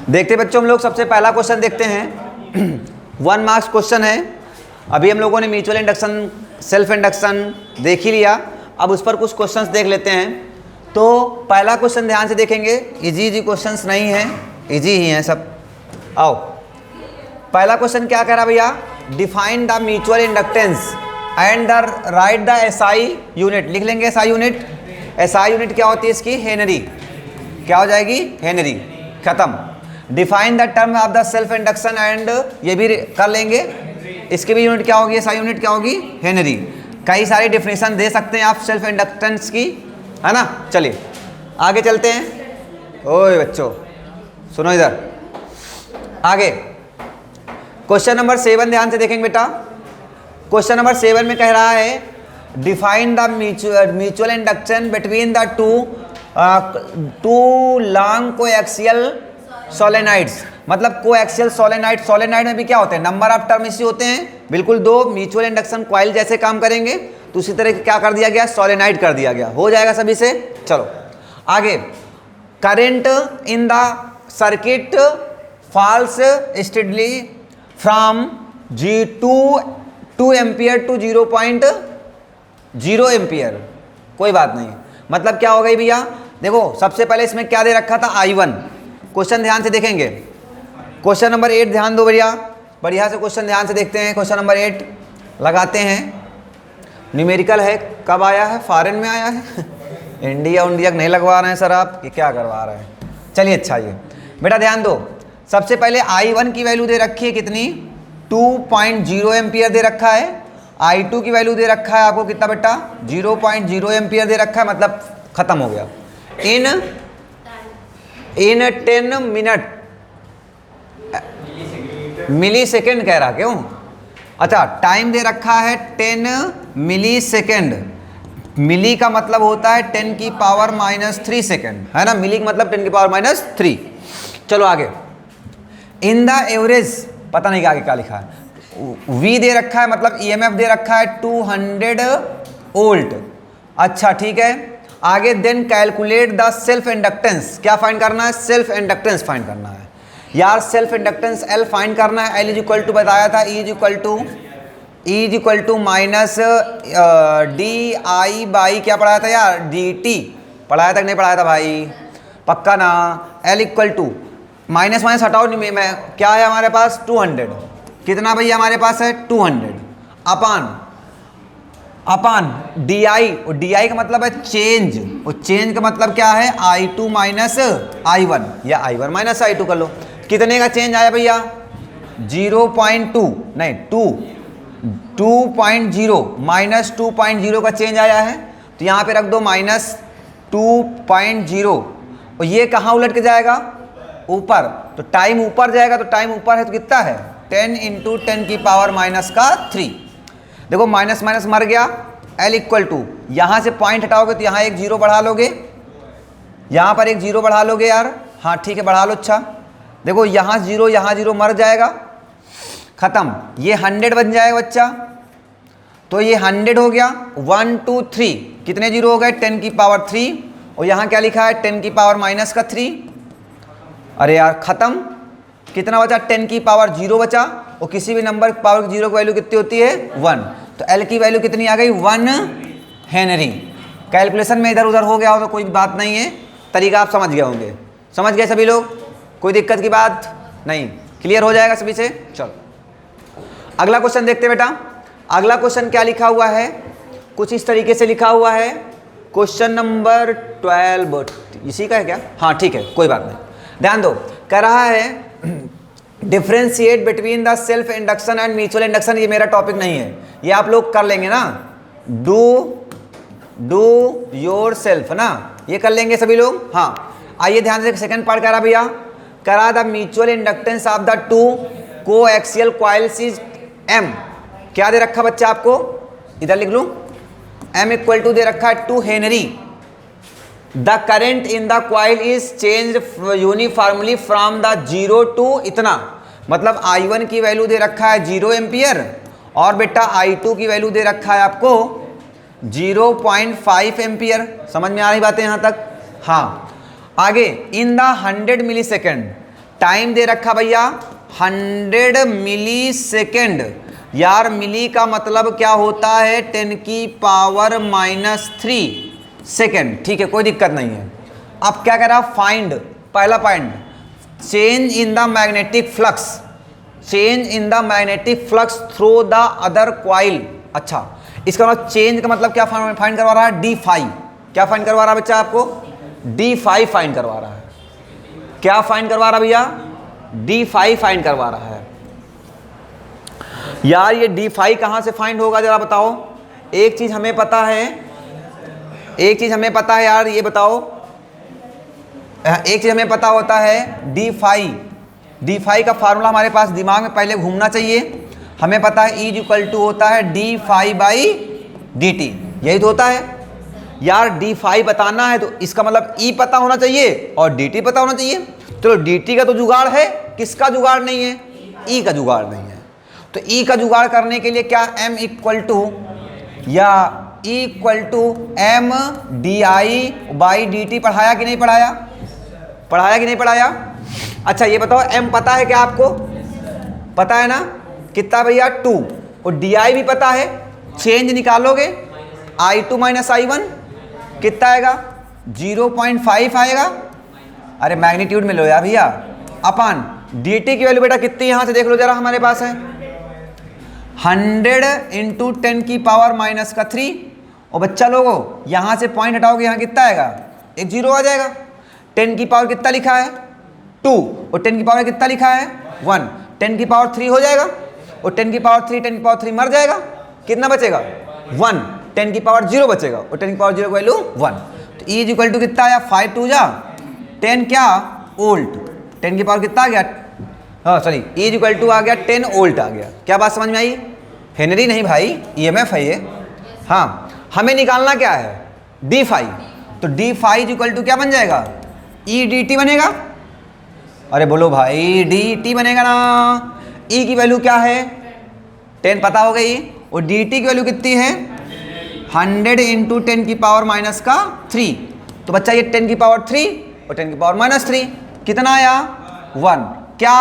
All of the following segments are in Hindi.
देखते बच्चों, हम लोग सबसे पहला क्वेश्चन देखते हैं। 1 मार्क्स क्वेश्चन है। अभी हम लोगों ने म्यूचुअल इंडक्शन, सेल्फ इंडक्शन देख ही लिया। अब उस पर कुछ क्वेश्चंस देख लेते हैं। तो पहला क्वेश्चन ध्यान से देखेंगे, इजी क्वेश्चंस नहीं है, इजी ही हैं सब। आओ, पहला क्वेश्चन क्या कह रहा भैया, define the mutual inductance and the right the SI unit. लिख लेंगे एसआई यूनिट। एसआई यूनिट क्या होती है इसकी, हेनरी। क्या हो जाएगी, हेनरी। खत्म। Define the term of the self induction and, ये भी कर लेंगे, इसकी भी यूनिट क्या होगी, एसआई यूनिट क्या होगी, हेनरी। कई सारी डिफिनेशन दे सकते हैं आप सेल्फ इंडक्टेंस की, है ना। चलिए आगे चलते हैं। ओए बच्चों सुनो इधर, आगे क्वेश्चन नंबर 7 ध्यान से देखेंगे बेटा। क्वेश्चन नंबर 7 में कह रहा है, define the mutual induction between the two long coaxial solenoids. मतलब कोएक्सियल सोलेनाइड, सोलेनाइड में भी क्या होते हैं, नंबर ऑफ टर्म इसी होते हैं। बिल्कुल दो म्यूचुअल इंडक्शन कॉइल जैसे काम करेंगे, तो उसी तरह क्या कर दिया गया, सोलेनाइड कर दिया गया। हो जाएगा सभी से। चलो आगे, current in the circuit falls steadily from two ampere to 0.0 ampere. कोई बात नहीं, मतलब क्या हो गई भैया, देखो सबसे पहले इसमें क्या दे रखा था, I1। क्वेश्चन ध्यान से देखेंगे। क्वेश्चन नंबर 8 ध्यान दो बढ़िया, बढ़िया से क्वेश्चन ध्यान से देखते हैं। क्वेश्चन नंबर 8 लगाते हैं। न्यूमेरिकल है, कब आया है, फॉरेन में आया है। इंडिया नहीं लगवा रहे हैं सर आप, कि क्या करवा रहे हैं। चलिए अच्छा, ये बेटा ध्यान दो। सबसे पहले I1 की वैल्यू दे रखी है कितनी, 2.0 एम्पियर दे रखा है। I2 की वैल्यू दे रखा है आपको कितना बेटा, 0.0 एम्पियर दे रखा है। मतलब खत्म हो गया। इन 10 मिनट, मिली सेकेंड कह रहा, क्यों, अच्छा टाइम दे रखा है 10 मिली सेकेंड। मिली का मतलब होता है 10 की पावर -3 सेकेंड, है ना। मिली का मतलब 10 की पावर -3। चलो आगे, इन द एवरेज, पता नहीं आगे क्या लिखा है, V दे रखा है, मतलब EMF दे रखा है 200 वोल्ट। अच्छा ठीक है, आगे then calculate the self inductance. क्या फाइंड करना है, सेल्फ इंडक्टेंस फाइंड करना है यार। सेल्फ इंडक्टेंस L फाइंड करना है। L इज इक्वल टू बताया था, E is equal to minus DI by क्या पढ़ाया था यार, DT पढ़ाया था कि नहीं पढ़ाया था भाई, पक्का ना। L इक्वल टू माइनस हटाओ, नहीं मैं क्या है हमारे पास 200, कितना भैया हमारे पास है 200 अपान DI। और DI का मतलब है चेंज, और चेंज का मतलब क्या है, I2 माइनस I1 या I1 माइनस I2 कर लो। कितने का चेंज आया भैया, 0.2 नहीं 2.0 माइनस 2.0 का चेंज आया है। तो यहाँ पे रख दो -2.0, और ये कहाँ उलट के जाएगा, ऊपर। तो टाइम ऊपर जाएगा, तो टाइम ऊपर है तो कितना है 10 × 10 की पावर -3। देखो माइनस माइनस मर गया। L इक्वल टू, यहाँ से पॉइंट हटाओगे तो यहाँ एक 0 बढ़ा लोगे, यहाँ पर एक 0 बढ़ा लोगे यार। हाँ ठीक है, बढ़ा लो। अच्छा देखो यहाँ 0 यहाँ 0 मर जाएगा, खत्म। ये 100 बन जाएगा बच्चा, तो ये 100 हो गया। 1 2 3 कितने 0 हो गए, 10 की पावर 3, और यहाँ क्या लिखा है 10 की पावर -3। अरे यार खत्म। कितना बचा, 10 की पावर 0 बचा, और किसी भी नंबर की पावर 0 की वैल्यू कितनी होती है 1। तो L की वैल्यू कितनी आ गई, 1 हेनरी। कैलकुलेशन में इधर उधर हो गया हो तो कोई बात नहीं है, तरीका आप समझ गए होंगे। समझ गए सभी लोग, कोई दिक्कत की बात नहीं, क्लियर हो जाएगा सभी से। चलो अगला क्वेश्चन देखते बेटा। अगला क्वेश्चन क्या लिखा हुआ है, कुछ इस तरीके से लिखा हुआ है। क्वेश्चन नंबर 12 इसी का है क्या, हाँ ठीक है, कोई बात नहीं। ध्यान दो, कह रहा है differentiate between the self induction and mutual induction. ये मेरा टॉपिक नहीं है, ये आप लोग कर लेंगे ना, डू योर सेल्फ ना, ये कर लेंगे सभी लोग। हाँ आइए ध्यान से, सेकंड पार्ट करा भैया, करा the mutual inductance of the to coaxial coils is M। क्या दे रखा बच्चा आपको, इधर लिख लूं, M इक्वल टू दे रखा है 2 henry. The current in the coil is change uniformly from the 0 to इतना। मतलब I1 की वैल्यू दे रखा है 0 एम्पियर, और बेटा I2 की वैल्यू दे रखा है आपको 0.5 एम्पियर। समझ में आ रही बातें यहाँ तक, हाँ। आगे in the 100 millisecond time दे रखा भैया 100 मिली सेकेंड। यार मिली का मतलब क्या होता है, 10 की पावर -3 सेकेंड। ठीक है, कोई दिक्कत नहीं है। अब क्या कह रहा, फाइंड, पहला point, change in the magnetic flux, change in the magnetic flux through the other coil. अच्छा, इसका मतलब चेंज का मतलब क्या फाइंड करवा रहा है, d5। क्या फाइंड करवा रहा है बच्चा आपको, d5 फाइंड करवा रहा है। क्या फाइंड करवा रहा भैया, d5 फाइंड करवा रहा है। यार ये d5 कहां से फाइंड होगा जरा बताओ। एक चीज हमें पता है, एक चीज हमें पता है यार, ये बताओ, एक चीज हमें पता होता है d5 का फार्मूला हमारे पास दिमाग में पहले घूमना चाहिए। हमें पता है E = होता है d∅/dt, यही तो होता है यार। d∅ बताना है तो इसका मतलब E पता होना चाहिए और dt पता होना चाहिए। चलो dt का तो जुगाड़ है, किसका जुगाड़ नहीं है, E का जुगाड़ नहीं है। तो E का जुगाड़ करने के लिए क्या, M = या E = mdi/dt पढ़ाया कि नहीं पढ़ाया, पढ़ाया कि नहीं पढ़ाया। अच्छा ये बताओ, M पता है क्या आपको, पता है ना, कितना भैया 2, और di भी पता है। चेंज निकालोगे i2 - i1 कितना आएगा, 0.5 आएगा। अरे मैग्नीट्यूड में लो यार भैया, अपन dt की वैल्यू बेटा कितनी, यहां से देख लो जरा, हमारे पास है 100 × 10 की पावर -3। और बच्चा लोगों यहां से पॉइंट हटाओगे, यहां कितना आएगा, एक 0 आ जाएगा। 10 की पावर कितना लिखा है 2, और 10 की पावर कितना लिखा है 1, 10 की पावर 3 हो जाएगा, और 10 की पावर 3 10 की पावर 3 मर जाएगा, कितना बचेगा 1, 10 की पावर 0 बचेगा, और 10 की पावर 0 की वैल्यू 1। तो E = कितना आया, 5 2 जा 10 क्या वोल्ट, 10 की पावर कितना आ गया, हाँ सॉरी, E = आ गया 10 वोल्ट आ गया। क्या बात समझ में आई, हेनरी नहीं भाई, EMF है ये। हाँ, हमें निकालना क्या है, d∅। तो d∅ = क्या बन जाएगा, E dt बनेगा। अरे बोलो भाई, dt बनेगा ना। E की वैल्यू क्या है 10 पता हो गई, और dt की वैल्यू कितनी है 100 × 10 की पावर -3। तो बच्चा ये 10 की पावर 3 और 10 की पावर -3 कितना आया 1, क्या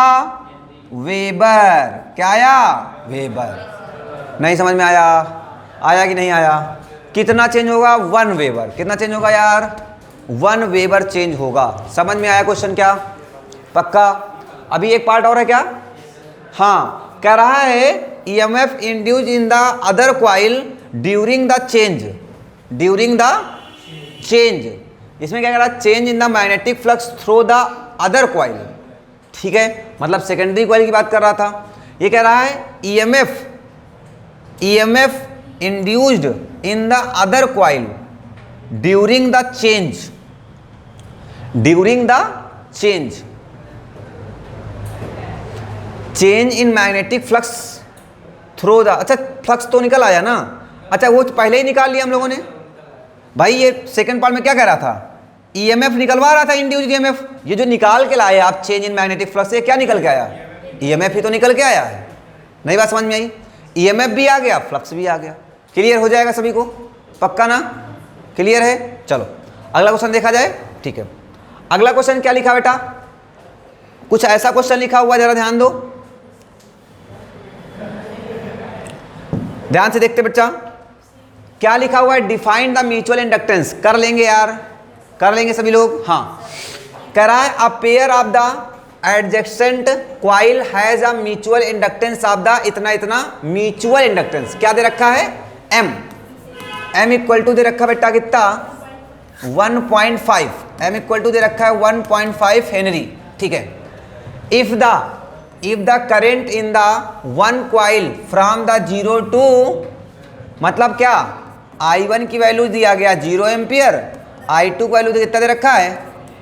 वेबर, क्या आया वेबर। नहीं समझ में आया, आया कि नहीं आया, कितना चेंज होगा 1 वेबर, कितना चेंज होगा यार 1 वेबर चेंज होगा। समझ में आया क्वेश्चन क्या, पक्का। अभी एक पार्ट और है क्या, हाँ कह रहा है EMF induce in the other coil during the change, during the change. इसमें क्या कह रहा है, change in the magnetic flux through the other coil. ठीक है, मतलब सेकेंडरी क्वाइल की बात कर रहा था। ये कह रहा है EMF induced in the other coil during the change, during the change, change in magnetic flux through the. अच्छा फ्लक्स तो निकल आया ना, अच्छा वो तो पहले ही निकाल लिया हम लोगों ने भाई। ये सेकंड पार्ट में क्या कह रहा था, EMF निकलवा रहा था, इंड्यूस्ड EMF। ये जो निकाल के लाए आप चेंज इन मैग्नेटिक फ्लक्स, ये क्या निकल के आया, EMF ही तो निकल के आया है। नई बात समझ में आई, EMF भी आ गया, फ्लक्स भी आ गया। क्लियर हो जाएगा सभी को, पक्का ना, क्लियर है। चलो अगला क्वेश्चन देखा जाए। ठीक है, अगला क्वेश्चन क्या लिखा बेटा, कुछ ऐसा क्वेश्चन लिखा हुआ, जरा ध्यान दो, ध्यान से देखते बच्चा। क्या लिखा हुआ है, डिफाइन द म्यूचुअल इंडक्टेंस। कर लेंगे यार, कर लेंगे सभी लोग। हाँ, कह रहा है a pair of the adjacent coil has a mutual inductance of the इतना इतना म्यूचुअल इंडक्टेंस। क्या दे रखा है, M = दे रखा बेटा कितना 1.5, M = दे रखा है 1.5 हेनरी। ठीक है, if the current in the one coil from the 0 to, मतलब क्या I1 की वैल्यू दिया गया 0 एम्पियर, I2 की वैल्यू कितना दे रखा है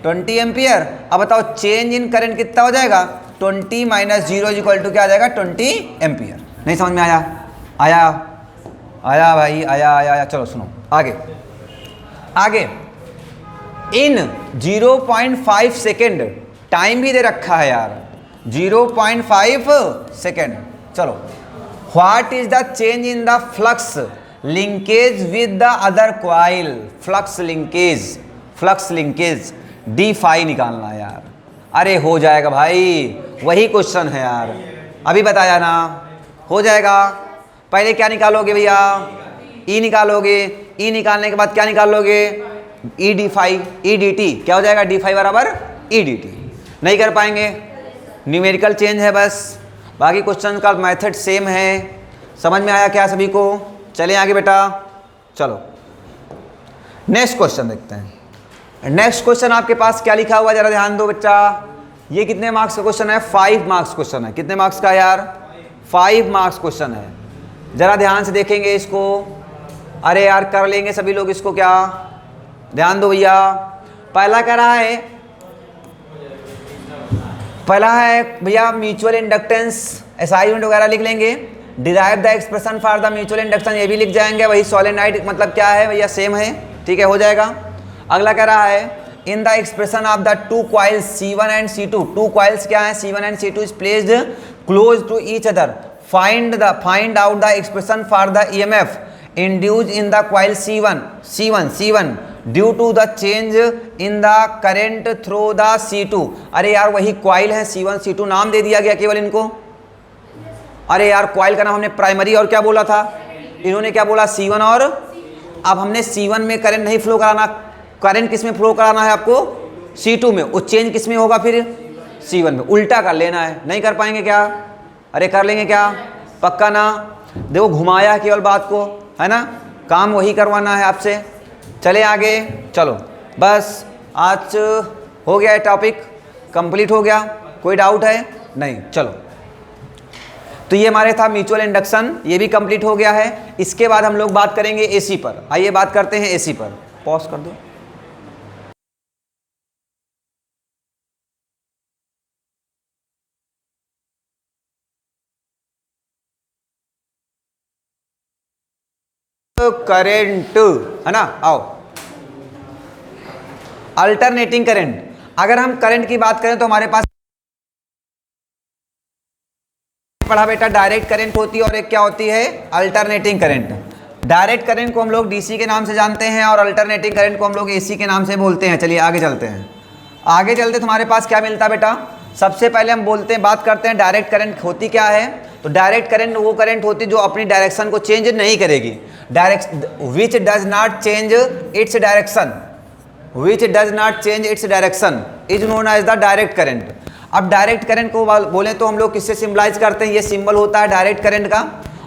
20 एम्पियर। अब बताओ चेंज इन करंट कितना हो जाएगा, 20 - 0 = क्या आ जाएगा 20 एम्पियर। नहीं समझ में आया, आया आया भाई, आया। चलो सुनो आगे इन 0.5 सेकेंड, टाइम भी दे रखा है यार 0.5 सेकेंड। चलो, what is the change in the flux linkage with the other coil, flux linkage d∅ निकालना है यार। अरे हो जाएगा भाई, वही क्वेश्चन है यार, अभी बताया ना, हो जाएगा। पहले क्या निकालोगे भैया, ई निकालोगे, ई निकालने के बाद क्या निकालोगे, E D phi, E D T, क्या हो जाएगा, डी फाई बराबर ई डी टी। नहीं कर पाएंगे, न्यूमेरिकल चेंज है बस, बाकी क्वेश्चन का मेथड सेम है। समझ में आया क्या सभी को? चलें आगे बेटा, चलो नेक्स्ट क्वेश्चन देखते हैं। नेक्स्ट क्वेश्चन आपके पास क्या लिखा हुआ, जरा ध्यान दो बच्चा। ये कितने मार्क्स का क्वेश्चन है, 5 मार्क्स क्वेश्चन है। कितने मार्क्स का यार, 5 मार्क्स क्वेश्चन है। जरा ध्यान से देखेंगे इसको। अरे यार कर लेंगे सभी लोग इसको, क्या ध्यान दो भैया। पहला कह रहा है, पहला है भैया म्यूचुअल इंडक्टेंस, असाइनमेंट वगैरह लिख लेंगे। Derive the expression for the mutual induction, ये भी लिख जाएंगे। वही सोलेनोइड मतलब क्या है भैया, सेम है, ठीक है, हो जाएगा। अगला कह रहा है in the expression of the two coils C1 and C2, two coils क्या है, C1 and C2 is placed close to each other, find out the expression for the EMF induced in the coil C1 due to the change in the current through the C2। अरे यार वही कॉइल है C1 C2, नाम दे दिया गया केवल इनको। अरे यार कॉइल का नाम हमने प्राइमरी और क्या बोला था, इन्होंने क्या बोला, C1 और, अब हमने C1 में करंट नहीं फ्लो कराना, करंट किस में फ्लो कराना है आपको, C2 में, वो चेंज किस में होगा फिर, C1 में, उल्टा कर लेना है। नहीं कर पाएंगे क्या, अरे कर लेंगे क्या, पक्का ना। देखो घुमाया है केवल बात को, है ना, काम वही करवाना है आपसे। चले आगे, चलो बस आज हो गया है, टॉपिक कंप्लीट हो गया, कोई डाउट है नहीं। चलो तो ये हमारे था म्यूचुअल इंडक्शन, ये भी कंप्लीट हो गया है। इसके बाद हम लोग बात करेंगे एसी पर। आइए बात करते हैं एसी पर, पॉज कर दो। करंट है ना, आओ अल्टरनेटिंग करंट। अगर हम करंट की बात करें तो हमारे पास पढ़ा बेटा, डायरेक्ट करंट होती है और एक क्या होती है, अल्टरनेटिंग करंट। डायरेक्ट करंट को हम लोग डीसी के नाम से जानते हैं और अल्टरनेटिंग करंट को हम लोग एसी के नाम से बोलते हैं। चलिए आगे चलते हैं। आगे चलते तो हमारे पास क्या मिलता है बेटा, सबसे पहले हम बोलते हैं, बात करते हैं डायरेक्ट करंट होती क्या है। तो डायरेक्ट करंट वो करंट होती है जो अपनी डायरेक्शन को चेंज नहीं करेगी, which does not change its direction, which does not change its direction is known as the direct current. अब डायरेक्ट करंट को बोले तो हम लोग किससे सिंबलाइज करते हैं, ये सिंबल होता है डायरेक्ट करंट का,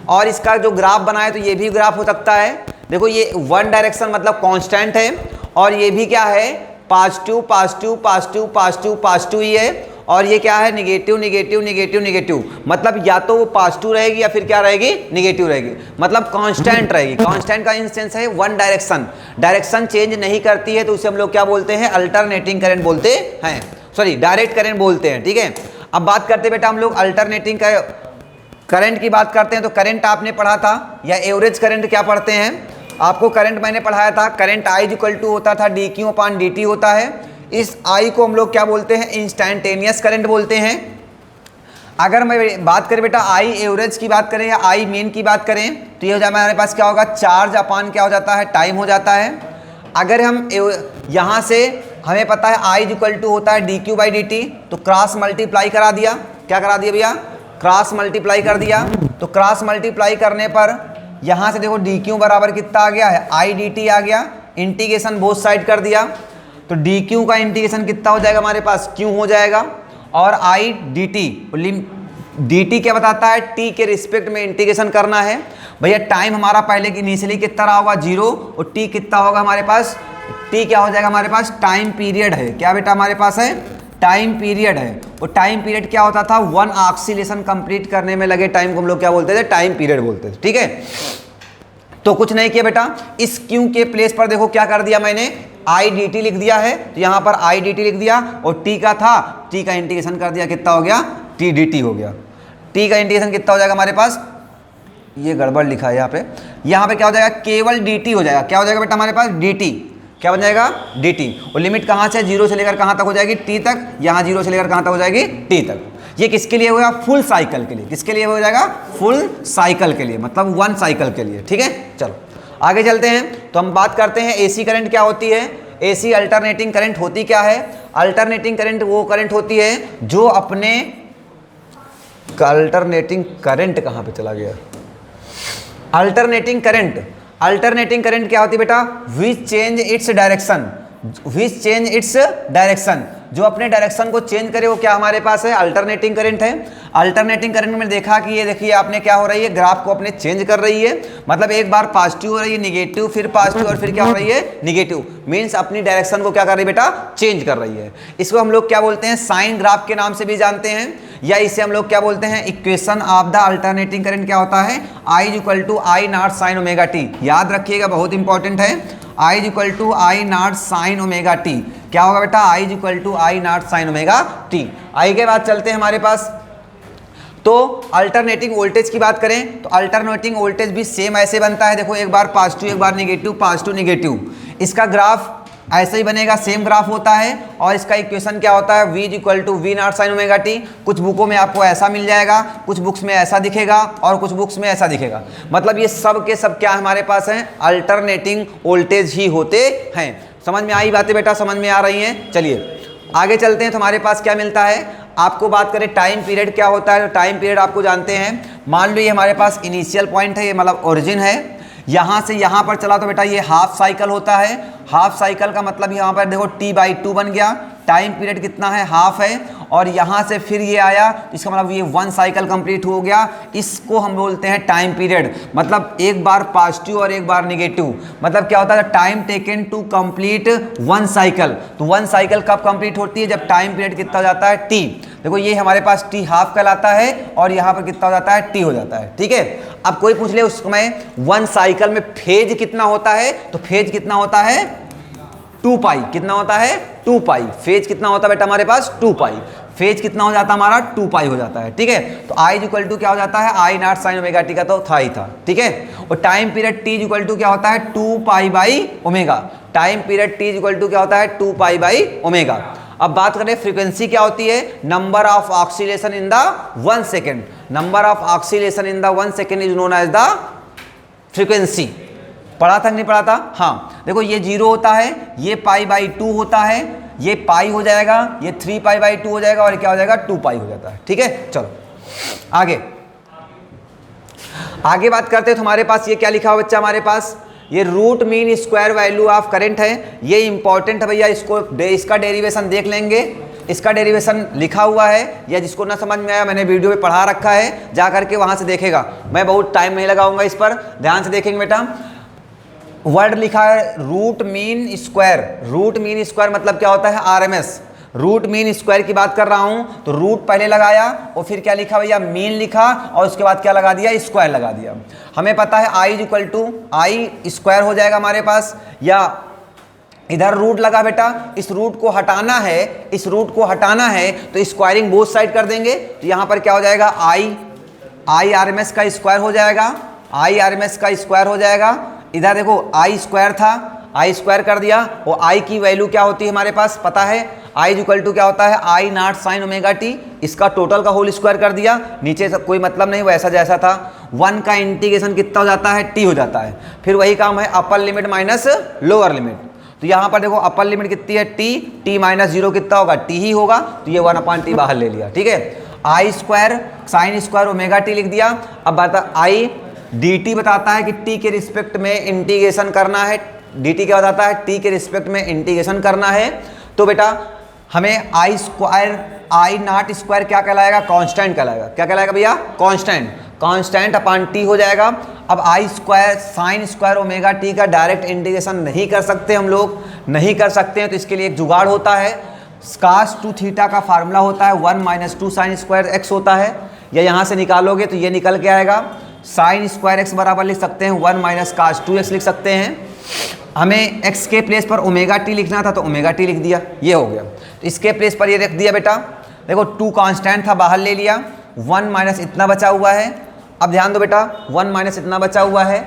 और इसका जो ग्राफ बनाए तो ये भी ग्राफ हो सकता है। देखो ये वन डायरेक्शन मतलब कांस्टेंट है, और ये भी क्या है, positive positive positive positive positive ही है, और ये क्या है, निगेटिव निगेटिव निगेटिव निगेटिव, मतलब या तो वो पॉजिटिव रहेगी या फिर क्या रहेगी, निगेटिव रहेगी, मतलब कांस्टेंट रहेगी। कांस्टेंट का इंस्टेंस है वन डायरेक्शन, डायरेक्शन चेंज नहीं करती है, तो उसे हम लोग क्या बोलते हैं, अल्टरनेटिंग करंट बोलते हैं, सॉरी डायरेक्ट करंट बोलते हैं, ठीक है। अब बात करते हैं बेटा हम लोग अल्टरनेटिंग करंट की बात करते हैं। तो करंट आपने पढ़ा था, या एवरेज करंट क्या पढ़ते हैं, आपको करंट मैंने पढ़ाया था, करंट I इक्वल टू होता था dq/dt होता है। इस I को हम लोग क्या बोलते हैं, इंस्टैंटेनियस करंट बोलते हैं। अगर मैं बात करें बेटा I एवरेज की बात करें या I मेन की बात करें, तो ये हो जाए हमारे पास क्या होगा, चार्ज अपान क्या हो जाता है, टाइम हो जाता है। अगर हम यहाँ से हमें पता है I इक्वल टू होता है dq/dt, तो क्रॉस मल्टीप्लाई करा दिया, क्या करा दिया भैया, क्रॉस मल्टीप्लाई कर दिया। तो क्रॉस मल्टीप्लाई करने पर यहाँ से देखो dq बराबर कितना आ गया है, I dt आ गया, इंटीग्रेशन बोथ साइड कर दिया, तो dq का इंटीग्रेशन कितना हो जाएगा हमारे पास, q हो जाएगा, और I dt क्या बताता है, t के रिस्पेक्ट में इंटीग्रेशन करना है। भैया टाइम हमारा पहले की इनिशियली कितना रहा होगा, 0, और t कितना होगा हमारे पास, t क्या हो जाएगा हमारे पास, टाइम पीरियड है, क्या बेटा हमारे पास है, टाइम पीरियड है। और टाइम पीरियड क्या होता था, वन ऑक्सीलेशन कंप्लीट करने में लगे टाइम को हम लोग क्या बोलते थे, टाइम पीरियड बोलते थे, ठीक है। तो कुछ नहीं किया बेटा, इस q के प्लेस पर देखो क्या कर दिया मैंने, I dt लिख दिया है, तो यहाँ पर I dt लिख दिया, और t का था, t का इंटीग्रेशन कर दिया, कितना हो गया, t dt हो गया। t का इंटीग्रेशन कितना हो जाएगा हमारे पास, ये गड़बड़ लिखा है यहाँ पे क्या हो जाएगा, केवल dt हो जाएगा, क्या हो जाएगा बेटा हमारे पास, dt क्या बन जाएगा, dt। और लिमिट कहाँ से, 0 से लेकर कहाँ तक हो जाएगी, t तक, यहाँ 0 से लेकर कहाँ तक हो जाएगी, t तक। ये किसके लिए होगा, फुल साइकिल के लिए, किसके लिए हो जाएगा, फुल साइकिल के लिए, मतलब वन साइकिल के लिए, ठीक है। चलो आगे चलते हैं। तो हम बात करते हैं एसी करंट क्या होती है, एसी अल्टरनेटिंग करंट होती क्या है। अल्टरनेटिंग करंट वो करंट होती है जो अपने, अल्टरनेटिंग करंट कहाँ पे चला गया, अल्टरनेटिंग करंट, अल्टरनेटिंग करंट क्या होती है बेटा, which change its direction, which change its direction, जो अपने डायरेक्शन को चेंज करे वो क्या हमारे पास है, अल्टरनेटिंग करंट है। अल्टरनेटिंग करंट में देखा कि ये देखिए आपने क्या हो रही है, ग्राफ को अपने चेंज कर रही है, मतलब एक बार पॉजिटिव हो रही है, निगेटिव, फिर पॉजिटिव और फिर क्या हो रही है, निगेटिव, मींस अपनी डायरेक्शन को क्या कर रही है बेटा, चेंज कर रही है। इसको हम लोग क्या बोलते हैं, साइन ग्राफ के नाम से भी जानते हैं, या इसे हम लोग क्या बोलते हैं, equation of the alternating current क्या होता है, I equal to I not sine omega t. याद रखिएगा, बहुत इंपॉर्टेंट है, I equal to I not sine omega t. क्या होगा बेटा, I equal to I not sine omega t. I के बाद चलते हैं हमारे पास, तो अल्टरनेटिंग वोल्टेज की बात करें तो अल्टरनेटिंग वोल्टेज भी सेम ऐसे बनता है, देखो एक बार पॉजिटिव एक बार निगेटिव, पॉजिटिव निगेटिव, इसका ग्राफ ऐसे ही बनेगा, सेम ग्राफ होता है। और इसका इक्वेशन क्या होता है, V equal to V nought sine omega T. कुछ बुकों में आपको ऐसा मिल जाएगा, कुछ बुक्स में ऐसा दिखेगा और कुछ बुक्स में ऐसा दिखेगा, मतलब ये सब के सब क्या हमारे पास हैं, अल्टरनेटिंग वोल्टेज ही होते हैं। समझ में आई बातें बेटा, समझ में आ रही हैं। चलिए आगे चलते हैं, तो हमारे पास क्या मिलता है, आपको बात करें टाइम पीरियड क्या होता है, तो टाइम पीरियड आपको जानते हैं, मान लो ये हमारे पास इनिशियल पॉइंट है, ये मतलब ओरिजिन है, यहाँ से यहाँ पर चला तो बेटा ये हाफ साइकिल होता है। हाफ साइकिल का मतलब यहाँ पर देखो T/2 बन गया, टाइम पीरियड कितना है, हाफ है, और यहाँ से फिर ये आया, इसका मतलब ये 1 साइकिल कंप्लीट हो गया। इसको हम बोलते हैं टाइम पीरियड, मतलब एक बार पॉजिटिव और एक बार निगेटिव, मतलब क्या होता है, time taken to complete 1 cycle. तो 1 साइकिल कब कंप्लीट होती है, जब टाइम पीरियड कितना हो जाता है, T। देखो ये हमारे पास T हाफ कहलाता है और यहाँ पर कितना हो जाता है, T हो जाता है, ठीक है। अब कोई पूछ ले उस समय 1 साइकिल में फेज कितना होता है, तो फेज कितना होता है, 2 पाई, कितना होता है, 2 पाई, फेज कितना होता है बेटा हमारे पास, 2 पाई, फेज कितना हो जाता है हमारा, 2 पाई हो जाता है, ठीक है। तो I इक्वल टू क्या हो जाता है, I not sine omega T का तो था ही था, ठीक है। और time period T equal to क्या होता है, 2 pi by omega, time period T equal to क्या होता है, 2 पाई बाई ओमेगा। अब बात करें फ्रीक्वेंसी क्या होती है, number of oscillation in the 1 second, number of oscillation in the 1 second is known as the frequency. पढ़ा था नहीं पढ़ा था, हाँ। देखो ये 0 होता है, ये π/2 होता है, ये पाई हो जाएगा, ये 3π/2 हो जाएगा और क्या हो जाएगा, 2 पाई हो जाता है, ठीक है। चलो आगे आगे बात करते हैं, तो हमारे पास ये क्या लिखा हुआ बच्चा, हमारे पास ये root mean square value of current है, ये इंपॉर्टेंट है भैया, इसका डेरिवेशन देख लेंगे, इसका डेरिवेशन लिखा हुआ है, या जिसको ना समझ में आया मैंने वीडियो में पढ़ा रखा है, जा करके वहां से देखेगा, मैं बहुत टाइम नहीं लगाऊंगा इस पर, ध्यान से देखेंगे बेटा। वर्ड लिखा है root mean square, root mean square मतलब क्या होता है, आरएमएस। रूट मीन स्क्वायर की बात कर रहा हूं, तो रूट पहले लगाया और फिर क्या लिखा भैया, मीन लिखा और उसके बाद क्या लगा दिया, स्क्वायर लगा दिया। हमें पता है I equal to I square हो जाएगा हमारे पास, या इधर रूट लगा बेटा, इस रूट को हटाना है, इस रूट को हटाना है तो स्क्वायरिंग बोथ साइड कर देंगे, तो यहाँ पर क्या हो जाएगा, आई आरएमएस का स्क्वायर हो जाएगा, आई आरएमएस का स्क्वायर हो जाएगा। इधर देखो आई स्क्वायर था, आई स्क्वायर कर दिया, और आई की वैल्यू क्या होती है हमारे पास पता है, आई इक्वल टू क्या होता है, I not sine omega T, इसका टोटल का होल स्क्वायर कर दिया, नीचे सब कोई मतलब नहीं, वैसा जैसा था। 1 का इंटीग्रेशन कितना हो जाता है, टी हो जाता है। फिर वही काम है, upper limit minus lower limit, तो यहाँ पर देखो अपर लिमिट कितनी है, टी माइनस 0 कितना होगा, टी ही होगा, तो ये 1/t बाहर ले लिया, ठीक है। I square sine square omega t लिख दिया। अब बता आई dt बताता है कि t के रिस्पेक्ट में इंटीग्रेशन करना है, dt क्या बताता है, t के रिस्पेक्ट में इंटीग्रेशन करना है। तो बेटा हमें आई स्क्वायर आई नॉट स्क्वायर क्या कहलाएगा, कांस्टेंट कहलाएगा, क्या कहलाएगा भैया, कांस्टेंट, कांस्टेंट अपॉन t हो जाएगा। अब I square sine square omega T का डायरेक्ट इंटीग्रेशन नहीं कर सकते, हम लोग नहीं कर सकते हैं, तो इसके लिए एक जुगाड़ होता है, cos 2 थीटा का फार्मूला होता है 1 माइनस 2 साइन स्क्वायर x होता है, या यहाँ से निकालोगे तो ये निकल के आएगा, साइन स्क्वायर x बराबर लिख सकते हैं 1 माइनस cos 2x लिख सकते हैं। हमें x के प्लेस पर ओमेगा टी लिखना था तो ओमेगा टी लिख दिया, ये हो गया। तो इसके प्लेस पर ये रख दिया बेटा, देखो 2 कांस्टेंट था बाहर ले लिया, 1 माइनस इतना बचा हुआ है। अब ध्यान दो बेटा, 1 माइनस इतना बचा हुआ है,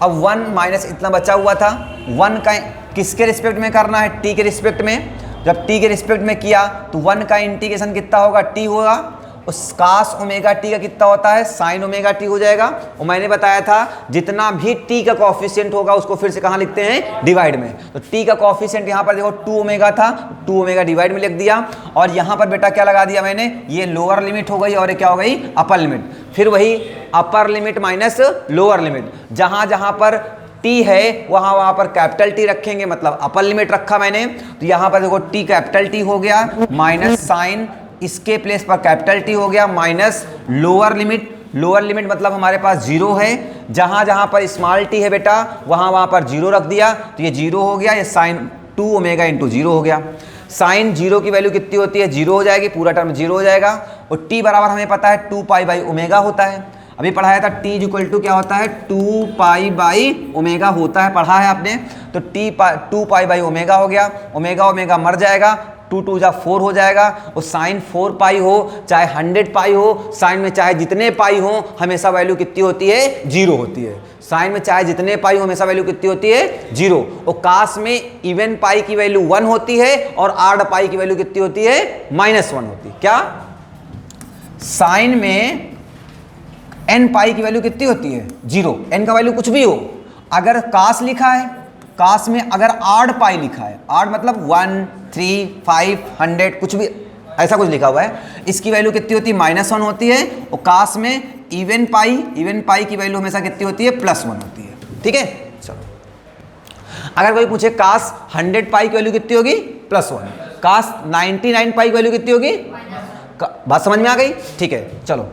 अब 1 माइनस इतना बचा हुआ था, 1 का किसके रिस्पेक्ट में करना है, t के रिस्पेक्ट में। जब t के रिस्पेक्ट में किया तो 1 का इंटीग्रेशन कितना होगा, t होगा, उस cos ओमेगा टी का कितना होता है, sin ओमेगा टी हो जाएगा। और मैंने बताया था जितना भी t का कोफिशिएंट होगा उसको फिर से कहाँ लिखते हैं, डिवाइड में। तो t का कोफिशिएंट यहाँ पर देखो 2 ओमेगा था, 2 ओमेगा डिवाइड में लिख दिया। और यहाँ पर बेटा क्या लगा दिया मैंने, ये लोअर लिमिट हो गई और ये क्या हो गई, अपर लिमिट। फिर वही upper limit minus lower limit, जहाँ जहाँ पर टी है वहां पर कैपिटल टी रखेंगे, मतलब अपर लिमिट रखा मैंने। तो यहां पर देखो टी कैपिटल टी हो गया, माइनस साइन इसके प्लेस पर कैपिटल टी हो गया, minus lower limit. Lower limit मतलब हमारे पास जीरो है, जहां जहां पर स्मॉल टी है बेटा वहां पर जीरो रख दिया, तो ये जीरो हो गया। ये साइन 2 ओमेगा इंटू जीरो हो गया। साइन जीरो की वैल्यू कितनी होती है, जीरो हो जाएगी, पूरा टर्म जीरो हो जाएगा। और टी बराबर हमें पता है 2 पाई बाई ओमेगा होता है। अभी पढ़ाया था t इक्वल टू क्या होता है, 2 पाई बाई ओमेगा होता है, पढ़ा है आपने। तो 2 पाई बाई ओमेगा हो गया, ओमेगा ओमेगा मर जाएगा, 2 2 जा 4 हो जाएगा। और साइन 4 पाई हो चाहे 100 पाई हो, साइन में चाहे जितने पाई हो हमेशा वैल्यू कितनी होती है, जीरो होती है। साइन में चाहे जितने पाई हो हमेशा वैल्यू कितनी होती है, जीरो। और कास में इवन पाई की वैल्यू 1 होती है और आड पाई की वैल्यू कितनी होती है, -1 होती है। क्या साइन में n पाई की वैल्यू कितनी होती है, जीरो। n का वैल्यू कुछ भी हो, अगर कास लिखा है, कास में अगर आड पाई लिखा है, आड मतलब 1 3 5 100 कुछ भी ऐसा कुछ लिखा हुआ है, इसकी वैल्यू कितनी होती है, -1 होती है। और कास में इवन पाई की वैल्यू हमेशा कितनी होती है, +1 होती है। ठीक है, चलो अगर कोई पूछे कास 100 पाई की वैल्यू कितनी होगी, +1। कास 99 पाई की वैल्यू कितनी होगी, बात समझ में आ गई। ठीक है, चलो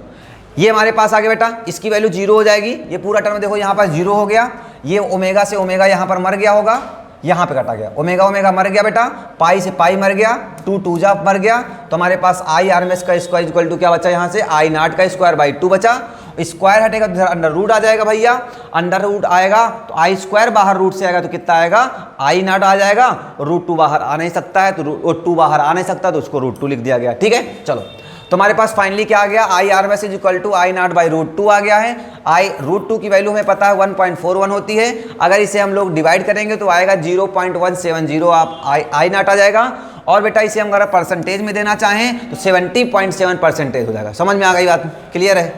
ये हमारे पास आ गया बेटा, इसकी वैल्यू जीरो हो जाएगी। ये पूरा टर्म देखो यहाँ पर जीरो हो गया, ये ओमेगा से ओमेगा यहाँ पर मर गया होगा, यहाँ पे कटा गया, ओमेगा ओमेगा मर गया बेटा, पाई से पाई मर गया, 2 2 जा मर गया। तो हमारे पास आई RMS का स्क्वायर इक्वल टू क्या बचा, यहाँ से आई नॉट का स्क्वायर बाई 2 बचा। स्क्वायर हटेगा तो अंडर रूट आ जाएगा भैया, अंडर रूट आएगा तो आई स्क्वायर बाहर रूट से आएगा तो कितना आएगा, आई नॉट आ जाएगा। रूट 2 बाहर आ नहीं सकता है तो √2 बाहर आ नहीं सकता तो उसको √2 लिख दिया गया। ठीक है, चलो तो हमारे पास फाइनली क्या आ गया, I RMS is equal to I nought by √2 आ गया है। आई √2 की वैल्यू हमें पता है 1.41 होती है। अगर इसे हम लोग डिवाइड करेंगे तो आएगा 0.170, आप आई नॉट आ जाएगा। और बेटा इसे हम अगर परसेंटेज में देना चाहें तो 70.7% हो जाएगा। समझ में आ गई बात, क्लियर है।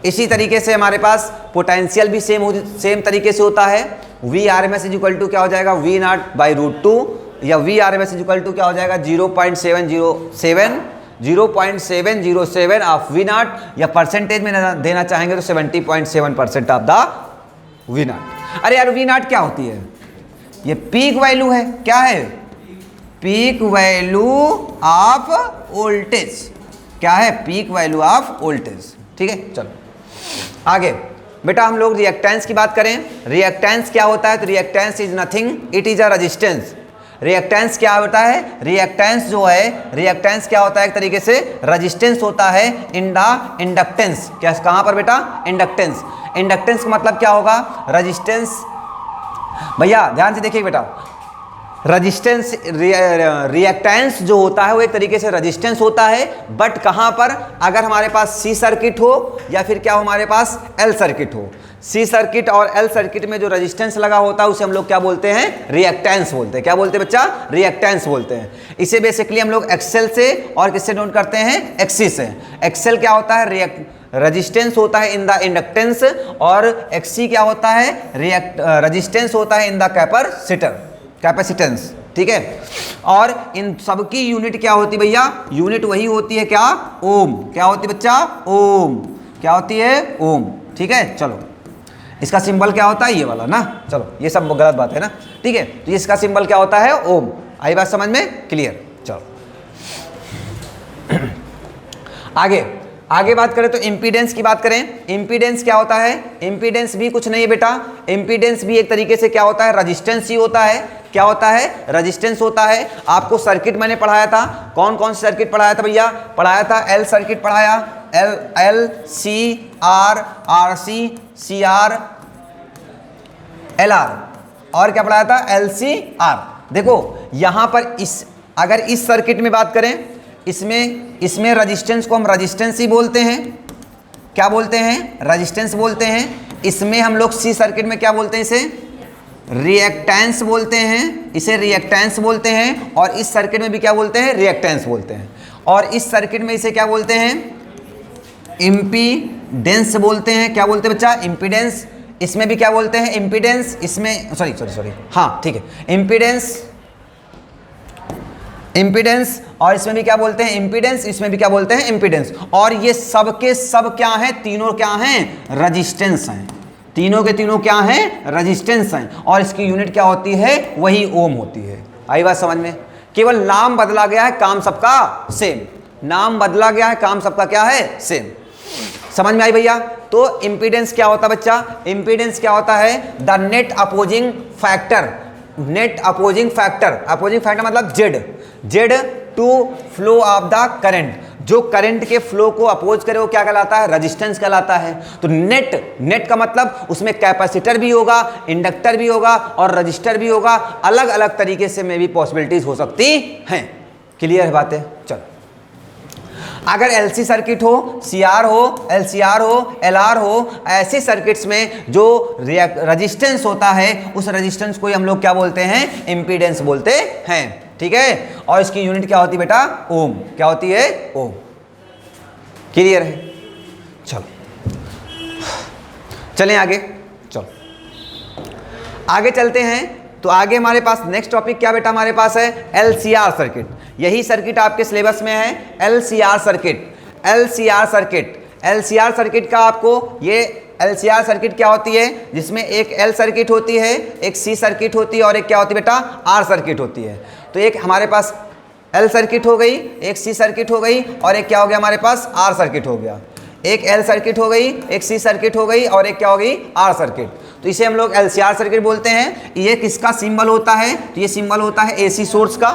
इसी तरीके से हमारे पास पोटेंशियल भी सेम तरीके से होता है। V RMS is equal to क्या हो जाएगा, वी नॉट बाई √2, या V RMS is equal to क्या हो जाएगा 0.707 ऑफ वी नॉट, या परसेंटेज में देना चाहेंगे तो 70.7% ऑफ द वी नॉट। अरे यार वी नॉट क्या होती है, ये पीक वैल्यू है। क्या है, पीक वैल्यू ऑफ वोल्टेज। क्या है, पीक वैल्यू ऑफ वोल्टेज। ठीक है, चलो आगे बेटा हम लोग रिएक्टेंस की बात करें। रिएक्टेंस क्या होता है, तो reactance is nothing, it is a resistance. Reactance क्या होता है, रिएक्टेंस जो है, रिएक्टेंस क्या होता है, एक तरीके से रेजिस्टेंस होता है इन द इंडक्टेंस। क्या कहाँ पर बेटा, इंडक्टेंस। इंडक्टेंस का मतलब क्या होगा, रेजिस्टेंस। भैया ध्यान से देखिए बेटा, रेजिस्टेंस रिएक्टेंस जो होता है वो एक तरीके से रेजिस्टेंस होता है, बट कहाँ पर, अगर हमारे पास सी सर्किट हो या फिर क्या हो हमारे पास एल सर्किट हो। सी सर्किट और एल सर्किट में जो रेजिस्टेंस लगा होता है उसे हम लोग क्या बोलते हैं, रिएक्टेंस बोलते हैं। क्या बोलते हैं बच्चा, रिएक्टेंस बोलते हैं। इसे बेसिकली हम लोग एक्सेल से और किससे नोट करते हैं, एक्सी से। एक्सेल क्या होता है, रेजिस्टेंस होता है इन द इंडक्टेंस, और एक्सी क्या होता है, रेजिस्टेंस होता है इन द कैपेसिटेंस। ठीक है, और इन सबकी यूनिट क्या होती है भैया, यूनिट वही होती है क्या, ओम। क्या होती है बच्चा, ओम। क्या होती है, ओम। ठीक है, चलो इसका सिंबल क्या होता है, ये वाला ना। चलो ये सब गलत बात है ना। ठीक है, तो इसका सिंबल क्या होता है, ओम। आई बात समझ में, क्लियर। चलो आगे बात करें तो इम्पीडेंस की बात करें। इम्पीडेंस क्या होता है, इम्पीडेंस भी कुछ नहीं है बेटा, इम्पीडेंस भी एक तरीके से क्या होता है, रेजिस्टेंस ही होता है। क्या होता है, रेजिस्टेंस होता है। आपको सर्किट मैंने पढ़ाया था, कौन कौन सी सर्किट पढ़ाया था भैया, पढ़ाया था एल सर्किट पढ़ाया, L C R, R C, C R, L R, और क्या पढ़ाया था, एल सी आर। देखो यहाँ पर अगर इस सर्किट में बात करें, इसमें रेजिस्टेंस को हम रेजिस्टेंस ही बोलते हैं। क्या बोलते हैं, रेजिस्टेंस बोलते हैं। इसमें हम लोग सी सर्किट में क्या बोलते हैं, इसे रिएक्टेंस बोलते हैं, इसे रिएक्टेंस बोलते हैं। और इस सर्किट में भी क्या बोलते हैं, रिएक्टेंस बोलते हैं। और इस सर्किट में इसे क्या बोलते हैं, इम्पीडेंस बोलते हैं। क्या बोलते हैं बच्चा? इम्पीडेंस। इसमें भी क्या बोलते हैं? इम्पीडेंस। इसमें सॉरी हाँ ठीक है, इम्पीडेंस। और इसमें भी क्या बोलते हैं? इम्पीडेंस। इसमें भी क्या बोलते हैं? इम्पीडेंस। और ये सब के सब क्या हैं? तीनों क्या हैं? रेजिस्टेंस हैं। तीनों के तीनों क्या हैं? रेजिस्टेंस हैं। और इसकी यूनिट क्या होती है? वही ओम होती है। आई बात समझ में? केवल नाम बदला गया है, काम सबका सेम। नाम बदला गया है, काम सबका क्या है? सेम। समझ में आई भैया? तो इंपीडेंस क्या होता है बच्चा? इंपीडेंस क्या होता है? The net opposing factor. Net opposing factor, opposing factor मतलब Z to flow of the current. जो करंट के फ्लो को अपोज करे वो क्या कहलाता है? रेजिस्टेंस कहलाता है। तो नेट का मतलब उसमें कैपेसिटर भी होगा, इंडक्टर भी होगा और रजिस्टर भी होगा। अलग अलग तरीके से में भी पॉसिबिलिटीज हो सकती हैं। क्लियर है बातें? चलो, अगर एलसी सर्किट हो, सीआर हो, एलसीआर हो, एलआर हो, ऐसे सर्किट्स में जो रेजिस्टेंस होता है उस रेजिस्टेंस को हम लोग क्या बोलते हैं? इंपीडेंस बोलते हैं। ठीक है? और इसकी यूनिट क्या होती है बेटा? ओम। क्या होती है? ओम। क्लियर है? चलो चलें आगे। चलो आगे चलते हैं। तो आगे हमारे पास नेक्स्ट टॉपिक क्या बेटा हमारे पास है? LCR circuit. यही सर्किट आपके सिलेबस में है, LCR circuit. LCR circuit, LCR circuit का आपको ये एलसीआर सर्किट क्या होती है? जिसमें एक एल सर्किट होती है, एक सी सर्किट होती है और एक क्या होती है बेटा? आर सर्किट होती है। तो एक हमारे पास एल सर्किट हो गई, एक सी सर्किट हो गई और एक क्या हो गया हमारे पास? आर सर्किट हो गया। एक एल सर्किट हो गई, एक सी सर्किट हो गई और एक क्या हो गई? R circuit. तो इसे हम लोग एलसीआर सर्किट बोलते हैं। ये किसका सिंबल होता है? तो ये सिंबल होता है एसी सोर्स का।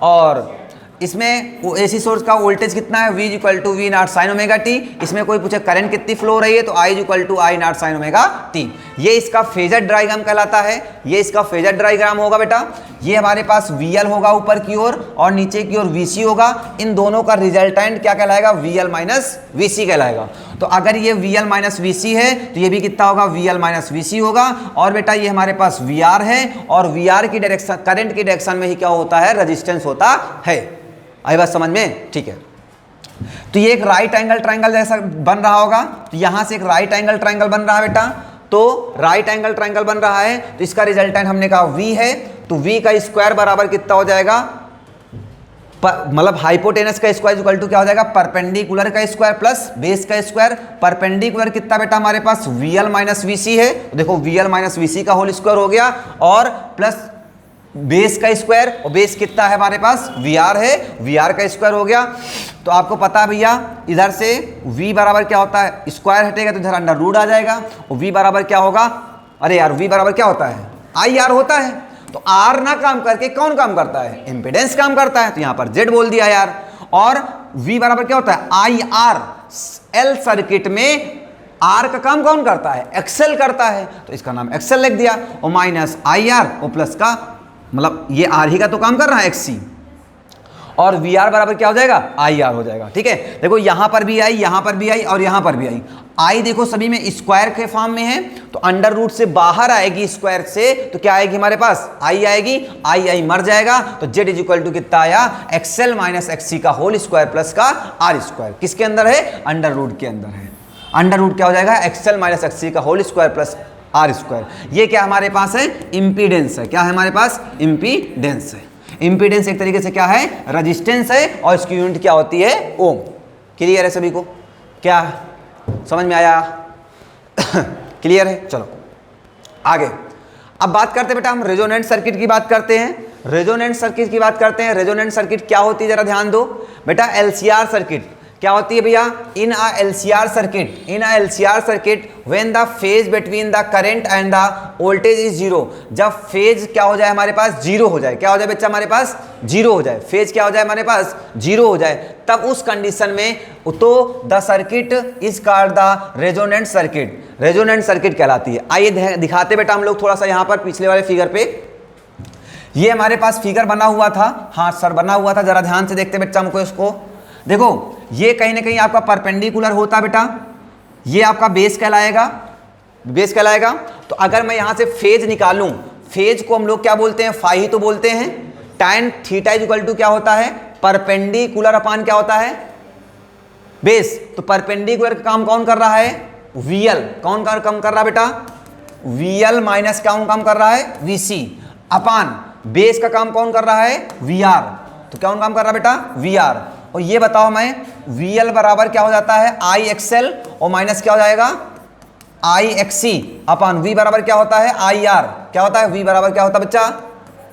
और इसमें वो एसी सोर्स का वोल्टेज कितना है? V = V naught sine omega T. इसमें कोई पूछे करंट कितनी फ्लो हो रही है तो I = I naught sine omega T. ये इसका फेजर डायग्राम कहलाता है। ये इसका फेजर डायग्राम होगा बेटा। ये हमारे पास VL होगा ऊपर की ओर और नीचे की ओर VC होगा। इन दोनों का रिजल्टेंट क्या कहलाएगा? VL - VC कहलाएगा। तो अगर ये VL - VC है तो ये भी कितना होगा? VL - VC होगा। और बेटा ये हमारे पास VR है और VR की डायरेक्शन, करंट की डायरेक्शन में ही क्या होता है? रेजिस्टेंस होता है। आई बात समझ में? ठीक है। तो ये एक राइट एंगल ट्रायंगल जैसा बन रहा होगा। तो यहां से एक राइट एंगल ट्रायंगल बन रहा है बेटा। तो राइट एंगल ट्रायंगल बन रहा है तो इसका रिजल्टेंट हमने कहा V है। तो V का स्क्वायर बराबर कितना हो जाएगा? मतलब हाइपोटेनस का स्क्वायर इक्वल टू क्या हो जाएगा? परपेंडिकुलर का स्क्वायर प्लस बेस का स्क्वायर। परपेंडिकुलर कितना बेटा हमारे पास? VL - VC है। तो देखो VL - VC का होल स्क्वायर हो गया और प्लस बेस का स्क्वायर। और बेस कितना है हमारे पास? VR है। VR का स्क्वायर हो गया। तो आपको पता है भैया इधर से V बराबर क्या होता है? स्क्वायर हटेगा तो इधर अंडर रूट आ जाएगा। और V बराबर क्या होगा? अरे यार V बराबर क्या होता है? IR होता है। तो R ना काम करके कौन काम करता है? इम्पीडेंस काम करता है। तो यहां पर Z बोल दिया यार। और V बराबर क्या होता है? IR। L सर्किट में R का काम कौन करता है? एक्सेल करता है। तो इसका नाम एक्सेल लिख दिया। और माइनस IR और प्लस का मतलब ये आर ही का तो काम कर रहा है XC। और VR बराबर क्या हो जाएगा? IR हो जाएगा। ठीक है? देखो यहां पर भी आई, यहां पर भी आई और यहां पर भी आई। आई देखो सभी में स्क्वायर के फॉर्म में है। तो अंडर रूट से बाहर आएगी स्क्वायर से तो क्या आएगी हमारे पास? I आएगी। I मर जाएगा। तो Z = कितना आया? XL - XC का होल स्क्वायर प्लस का R स्क्वायर। किसके अंदर है? अंडर रूट के अंदर है। अंडर रूट क्या हो जाएगा? XL - XC का whole square plus R square. ये क्या हमारे पास है? इंपीडेंस है। क्या है हमारे पास? इंपीडेंस है। इंपीडेंस एक तरीके से क्या है? रेजिस्टेंस है। और इसकी यूनिट क्या होती है? ओम। क्लियर है सभी को? क्या समझ में आया? क्लियर है? चलो आगे। अब बात करते हैं बेटा हम रेजोनेंट सर्किट की बात करते हैं। रेजोनेंट सर्किट की बात करते हैं। रेजोनेंट सर्किट क्या होती है जरा ध्यान दो बेटा। एलसीआर सर्किट क्या होती है भैया? In a LCR circuit when the phase between the current and the voltage is zero. जब फेज क्या हो जाए हमारे पास? जीरो हो जाए। क्या हो जाए बच्चा हमारे पास? जीरो हो जाए। फेज क्या हो जाए हमारे पास? जीरो हो जाए। तब उस कंडीशन में तो the circuit is called the resonant circuit. Resonant circuit कहलाती है। आइए दिखाते बेटा हम लोग थोड़ा सा यहाँ पर पिछले वाले फिगर पे। ये हमारे पास फिगर बना हुआ था। हाँ सर बना हुआ था। जरा ध्यान से देखते बच्चा हमको इसको। देखो ये कहीं ना कहीं आपका परपेंडिकुलर होता बेटा। ये आपका बेस कहलाएगा। बेस कहलाएगा। तो अगर मैं यहां से फेज निकालूं, फेज को हम लोग क्या बोलते हैं? फाई ही तो बोलते हैं। tan थीटा = क्या होता है? परपेंडिकुलर अपान क्या होता है? बेस, तो परपेंडिकुलर का काम कौन कर रहा है? VL। कौन काम कर रहा है बेटा? VL माइनस काम कर रहा है? VC अपान बेस का काम कौन कर रहा है? VR। तो कौन काम कर रहा है बेटा? VR। और ये बताओ मैं, VL बराबर क्या हो जाता है? IXL और माइनस क्या हो जाएगा? IXC अपान V बराबर क्या होता है? IR। क्या होता है? V बराबर क्या होता है बच्चा?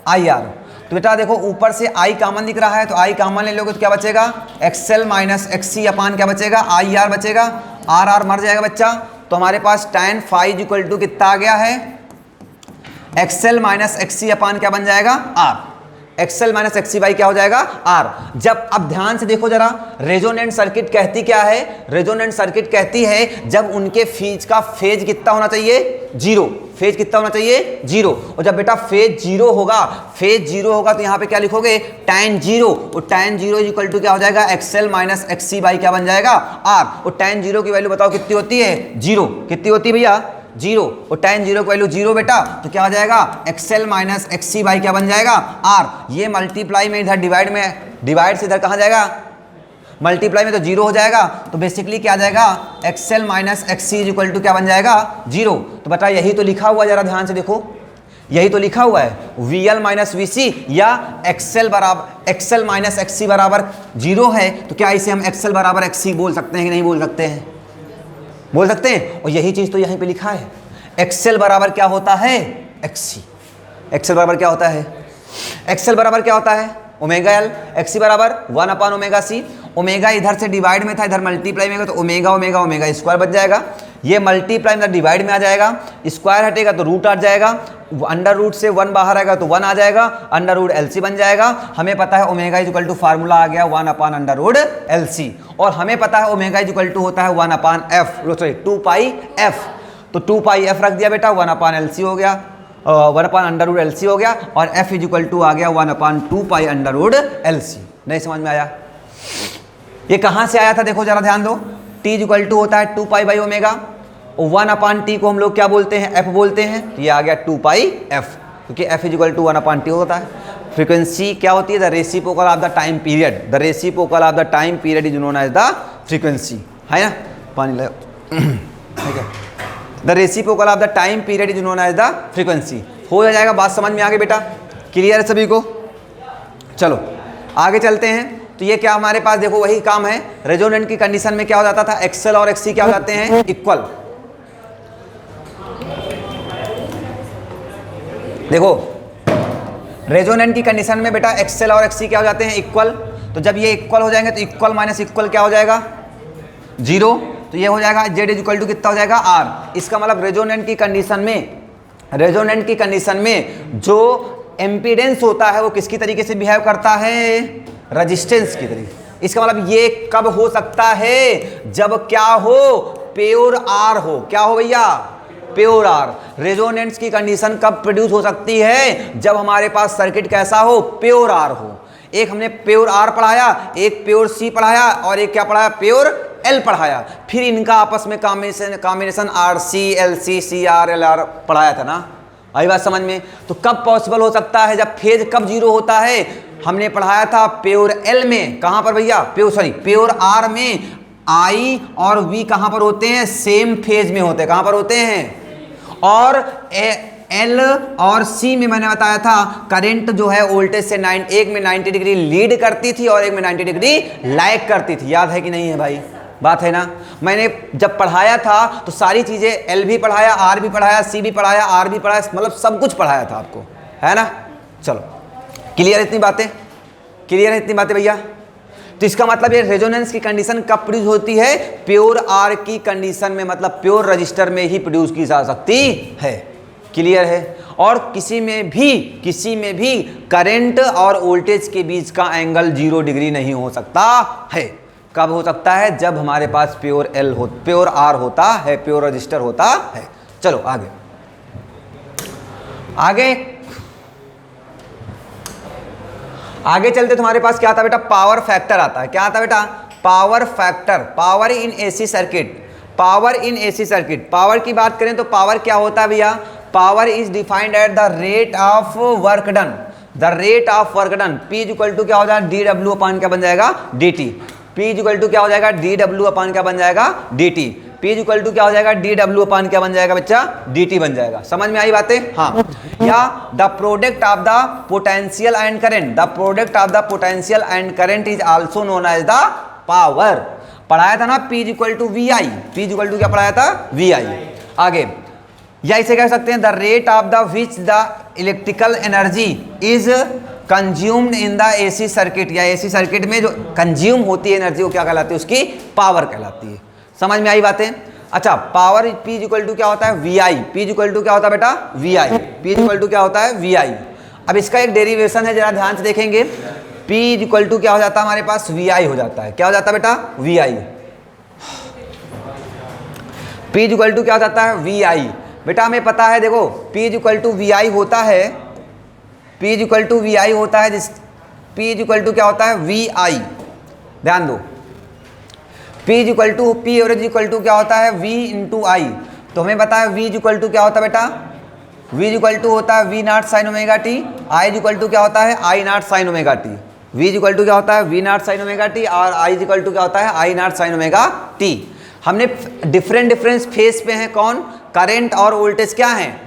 IR। तो बेटा देखो ऊपर से I कॉमन दिख रहा है, तो I कॉमन ले लोगे तो क्या बचेगा? XL माइनस XC अपान क्या बचेगा? IR बचेगा। RR मर जाएगा बच्चा। तो हमारे पास tan phi इक्वल टू कितना आ गया है? XL माइनस XC अपान क्या बन जाएगा? R। XL minus XC by क्या हो जाएगा? R। जब अब ध्यान से देखो जरा, रेजोनेंट सर्किट कहती क्या है? रेजोनेंट सर्किट कहती है जब उनके फेज का फेज कितना होना चाहिए? जीरो। फेज कितना होना चाहिए? जीरो। और जब बेटा फेज जीरो होगा, फेज जीरो होगा तो यहाँ पे क्या लिखोगे? tan zero. और tan जीरो इक्वल टू क्या हो जाएगा? XL माइनस XC बाई क्या बन जाएगा? R। और tan जीरो की वैल्यू बताओ कितनी होती है? जीरो। कितनी होती है भैया? जीरो। और tan जीरो की वैल्यू जीरो बेटा, तो क्या हो जाएगा? XL माइनस XC बाई क्या बन जाएगा? R। ये मल्टीप्लाई में इधर डिवाइड में, डिवाइड से इधर कहाँ जाएगा? मल्टीप्लाई में तो जीरो हो जाएगा। तो बेसिकली क्या आ जाएगा? XL minus XC equal to क्या बन जाएगा? जीरो। तो बेटा यही तो लिखा हुआ, जरा ध्यान से देखो, यही तो लिखा हुआ है VL माइनस VC या XL माइनस XC बराबर जीरो है। तो क्या इसे हम XL बराबर XC बोल सकते हैं कि नहीं बोल सकते हैं? बोल सकते हैं। और यही चीज तो यहीं पे लिखा है, XL बराबर क्या होता है? XC। XL बराबर क्या होता है? XL बराबर क्या होता है? Omega L। XC बराबर 1 अपान ओमेगा C। ओमेगा इधर से डिवाइड में था, इधर मल्टीप्लाई में, तो ओमेगा ओमेगा ओमेगा स्क्वायर बच जाएगा। ये मल्टीप्लाई में डिवाइड में आ जाएगा, स्क्वायर हटेगा तो रूट आ जाएगा, अंडर रूट से 1 बाहर आएगा तो 1 आ जाएगा, अंडर रूट LC बन जाएगा। हमें पता है ओमेगा इक्वल टू फार्मूला आ गया 1 अपान अंडर रूट LC। और हमें पता है ओमेगा इक्वल टू होता है 1 अपान F, सॉरी 2 पाई F। तो 2 पाई F रख दिया बेटा, 1 अपान LC हो गया, 1 अपान अंडर रूट LC हो गया, और F इक्वल टू आ गया 1 अपान 2 पाई अंडर रूट LC। नहीं समझ में आया? ये कहाँ से आया था देखो जरा ध्यान दो। T इक्वल टू होता है 2 पाई बाई ओमेगा, और 1 अपान टी को हम लोग क्या बोलते हैं? F बोलते हैं। तो ये आ गया 2 पाई F, क्योंकि F equal to 1 upon T होता है। फ्रीक्वेंसी क्या होती है? The reciprocal of the time period. The reciprocal of the time period is known as the frequency, है ना? पानी लाओ, ठीक है। The reciprocal of the time period is known as the frequency. हो जाएगा, बात समझ में आ गई बेटा? क्लियर है सभी को? चलो आगे चलते हैं। तो ये क्या हमारे पास देखो वही काम है। रेजोनेंट की कंडीशन में क्या हो जाता था? XL और XC क्या हो जाते हैं? इक्वल। देखो रेजोनेंट की कंडीशन में बेटा XL और XC क्या हो जाते हैं? इक्वल। तो जब ये इक्वल हो जाएंगे तो इक्वल माइनस इक्वल क्या हो जाएगा? जीरो। तो ये हो जाएगा Z इक्वल टू कितना हो जाएगा? R। इसका मतलब रेजोनेंट की कंडीशन में, रेजोनेंट की कंडीशन में जो एम्पीडेंस होता है वो किसकी तरीके से बिहेव करता है? रेजिस्टेंस की तरीके। इसका मतलब ये कब हो सकता है? जब क्या हो? प्योर R हो। क्या हो भैया? Pure R। रेजोनेंस की कंडीशन कब प्रोड्यूस हो सकती है? जब हमारे पास सर्किट कैसा हो? प्योर R हो। एक हमने प्योर R पढ़ाया, एक प्योर C पढ़ाया, और एक क्या पढ़ाया? प्योर L पढ़ाया। फिर इनका आपस में combination RC LC CR LR पढ़ाया था ना? आई बात समझ में? तो कब पॉसिबल हो सकता है? जब फेज कब जीरो होता है? हमने पढ़ाया था प्योर L में। कहां पर भैया? प्योर R में I और V कहां पर होते हैं? सेम फेज में होते हैं। कहां पर होते हैं? और L और C में मैंने बताया था करंट जो है वोल्टेज से एक में 90 डिग्री लीड करती थी और एक में 90 डिग्री लैग करती थी। याद है कि नहीं है भाई? बात है ना? मैंने जब पढ़ाया था तो सारी चीजें L भी पढ़ाया, R भी पढ़ाया, C भी पढ़ाया, R भी पढ़ाया, मतलब सब कुछ पढ़ाया था आपको, है ना? चलो क्लियर इतनी बातें? क्लियर है इतनी बातें भैया? तो इसका मतलब ये रेजोनेंस की कंडीशन कब प्रोड्यूस होती है? प्योर R की कंडीशन में, मतलब प्योर रजिस्टर में ही प्रोड्यूस की जा सकती है। क्लियर है? और किसी में भी करंट और वोल्टेज के बीच का एंगल 0 डिग्री नहीं हो सकता है। कब हो सकता है? जब हमारे पास प्योर R होता है, प्योर रजिस्टर होता है। चलो आगे चलते। तुम्हारे पास क्या आता बेटा? पावर फैक्टर आता है। क्या आता बेटा? Power factor. Power in AC circuit. Power in AC circuit. Power की बात करें तो पावर क्या होता है भैया? Power is defined at the rate of work done. The rate of work done P equal to क्या हो जाएगा? dW अपान क्या बन जाएगा? dt। P इक्वल टू क्या हो जाएगा, डी डब्ल्यू अपान क्या बन जाएगा, D T. P equal to क्या हो जाएगा, डी डब्ल्यू अपान क्या बन जाएगा बच्चा, डी टी बन जाएगा। समझ में आई बातें? हाँ। या the product of the potential and current, the product of the potential and current is also known as the power. पढ़ाया था ना P equal to V I, P equal to क्या पढ़ाया था, वी आई। आगे या इसे कह सकते हैं the rate of the which the electrical energy is consumed in the AC circuit, या एसी सर्किट में जो कंज्यूम होती है एनर्जी वो क्या कहलाती है, उसकी पावर कहलाती है। समझ में आई बातें? अच्छा, पावर P इक्वल टू क्या होता है, V I. P equal to क्या होता है बेटा, V I. P equal to क्या होता है, वी आई। अब इसका एक डेरिवेशन है, जरा ध्यान से देखेंगे। P इक्वल टू क्या हो जाता है हमारे पास, वी आई हो जाता है। क्या हो जाता है बेटा, V I. P equal to क्या हो जाता है, वी आई। बेटा हमें पता है, देखो P इक्वल टू वी आई होता है, P इक्वल टू वी आई होता है, जिस P इक्वल टू क्या होता है, वी आई। ध्यान दो, P equal to P average equal to क्या होता है, V इंटू आई। तो हमें पता है V इक्वल टू क्या होता है बेटा, V इक्वल टू होता है V naught sine omega T. I equal to क्या होता है, I naught sine omega T. V equal to क्या होता है, V naught sine omega T, और I इक्वल टू क्या होता है, I naught sine omega T. हमने डिफरेंट फेज पे हैं, कौन, करंट और वोल्टेज क्या हैं,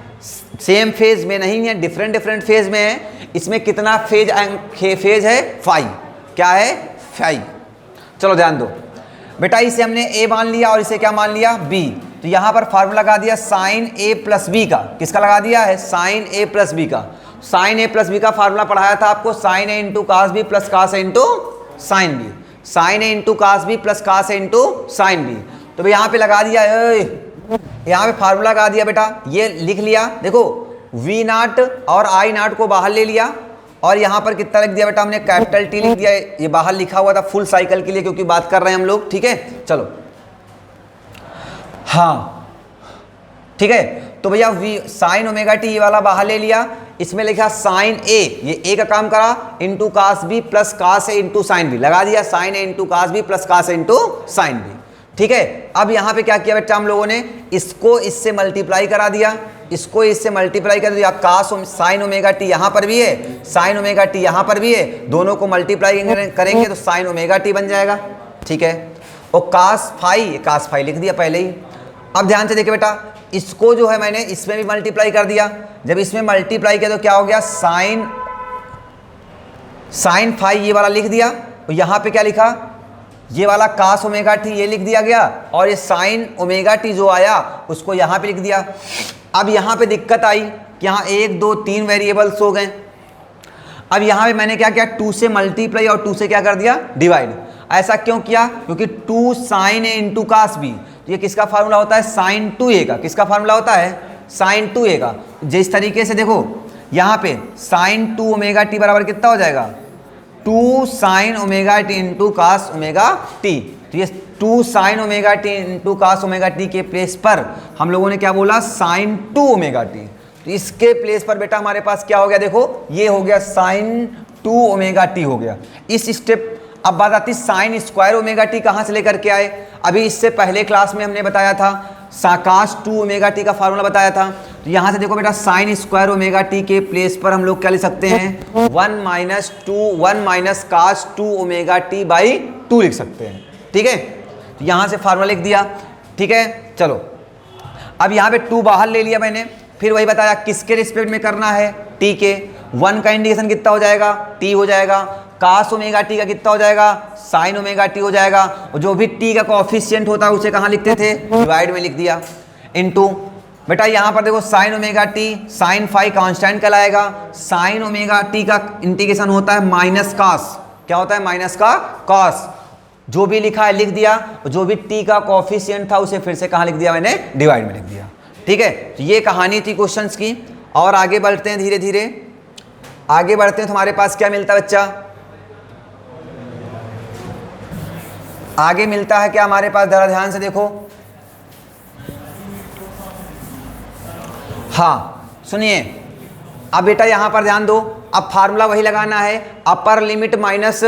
सेम फेज में नहीं है, डिफरेंट फेज में है। इसमें कितना फेज है, 5। क्या है, 5। चलो ध्यान दो बेटा, इसे हमने A मान लिया और इसे क्या मान लिया, B। तो यहाँ पर फार्मूला लगा दिया साइन A प्लस बी का। किसका लगा दिया है, साइन A प्लस बी का। साइन A प्लस बी का फार्मूला पढ़ाया था आपको, sine A into cos B plus cos A into sine B. Sine A into cos B plus cos A into sine B. तो भाई यहाँ पे लगा दिया, यहाँ पे फार्मूला लगा दिया बेटा, ये लिख लिया। देखो V नॉट और I नॉट को बाहर ले लिया, और यहाँ पर कितना लिख दिया बेटा हमने, कैपिटल T लिख दिया। ये बाहर लिखा हुआ था फुल साइकिल के लिए, क्योंकि बात कर रहे हैं हम लोग, ठीक है। चलो हाँ ठीक है, तो भैया V साइन ओमेगा टी ये वाला बाहर ले लिया, इसमें लिखा साइन A, ये A का काम करा, into cos B plus cos A into sine B। लगा दिया sine A into cos B plus cos A into sine B। ठीक है, अब यहाँ पे क्या किया बेटा हम लोगों ने, इसको इससे मल्टीप्लाई करा दिया, इसको इससे मल्टीप्लाई कर दिया। कास साइन ओमेगा टी यहाँ पर भी है, साइन ओमेगा टी यहाँ पर भी है, दोनों को मल्टीप्लाई करेंगे तो साइन ओमेगा टी बन जाएगा। ठीक है, और कास फाई लिख दिया पहले ही। अब ध्यान से देखिए बेटा, इसको जो है मैंने इसमें भी मल्टीप्लाई कर दिया। जब इसमें मल्टीप्लाई किया तो क्या हो गया, साइन फाई ये वाला लिख दिया, और यहाँ पे क्या लिखा, ये वाला कास ओमेगा टी ये लिख दिया गया, और ये साइन ओमेगा टी जो आया उसको यहाँ पे लिख दिया। अब यहाँ पे दिक्कत आई कि यहाँ 1 2 3 वेरिएबल्स हो गए। अब यहाँ पे मैंने क्या किया, 2 से मल्टीप्लाई और 2 से क्या कर दिया, डिवाइड। ऐसा क्यों किया, क्योंकि 2 साइन ए इंटू कास बी, तो ये किसका फार्मूला होता है, साइन 2a का। किसका फार्मूला होता है, साइन 2a का। जिस तरीके से देखो यहाँ पे साइन 2 ओमेगा टी बराबर कितना हो जाएगा, 2 sine omega T into cos omega T. तो ये 2 sine omega T into cos omega T के प्लेस पर हम लोगों ने क्या बोला, साइन 2 ओमेगा टी। तो इसके प्लेस पर बेटा हमारे पास क्या हो गया, देखो ये हो गया साइन 2 ओमेगा टी हो गया। इस स्टेप अब बात आती है साइन स्क्वायर ओमेगा टी कहाँ से लेकर के आए। अभी इससे पहले क्लास में हमने बताया था, कास 2 ओमेगा टी का फार्मूला बताया था। तो यहाँ से देखो बेटा, साइन स्क्वायर ओमेगा टी के प्लेस पर हम लोग क्या लिख सकते हैं, 1 minus cos 2 omega T by 2 लिख सकते हैं। ठीक है, तो यहाँ से फार्मूला लिख दिया। ठीक है, चलो अब यहाँ पे 2 बाहर ले लिया मैंने, फिर वही बताया किसके रिस्पेक्ट में करना है, टी के। 1 का इंडिकेशन कितना हो जाएगा, टी हो जाएगा। कास ओमेगा टी का कितना हो जाएगा, साइन ओमेगा टी हो जाएगा। और जो भी टी का कोएफिशिएंट होता है उसे कहाँ लिखते थे, डिवाइड में लिख दिया, इनटू। बेटा यहाँ पर देखो sine omega T, sine phi constant कहलाएगा। साइन ओमेगा टी का इंटीग्रेशन होता है माइनस कास, क्या होता है, माइनस का कॉस। जो भी लिखा है लिख दिया, जो भी टी का कोएफिशिएंट था उसे फिर से कहाँ लिख दिया मैंने, डिवाइड में लिख दिया। ठीक है, तो ये कहानी थी क्वेश्चंस की। और आगे बढ़ते हैं, धीरे धीरे आगे बढ़ते हैं। तुम्हारे पास क्या मिलता है बच्चा, आगे मिलता है क्या हमारे पास, जरा ध्यान से देखो। हाँ सुनिए, अब बेटा यहाँ पर ध्यान दो, अब फार्मूला वही लगाना है, upper limit minus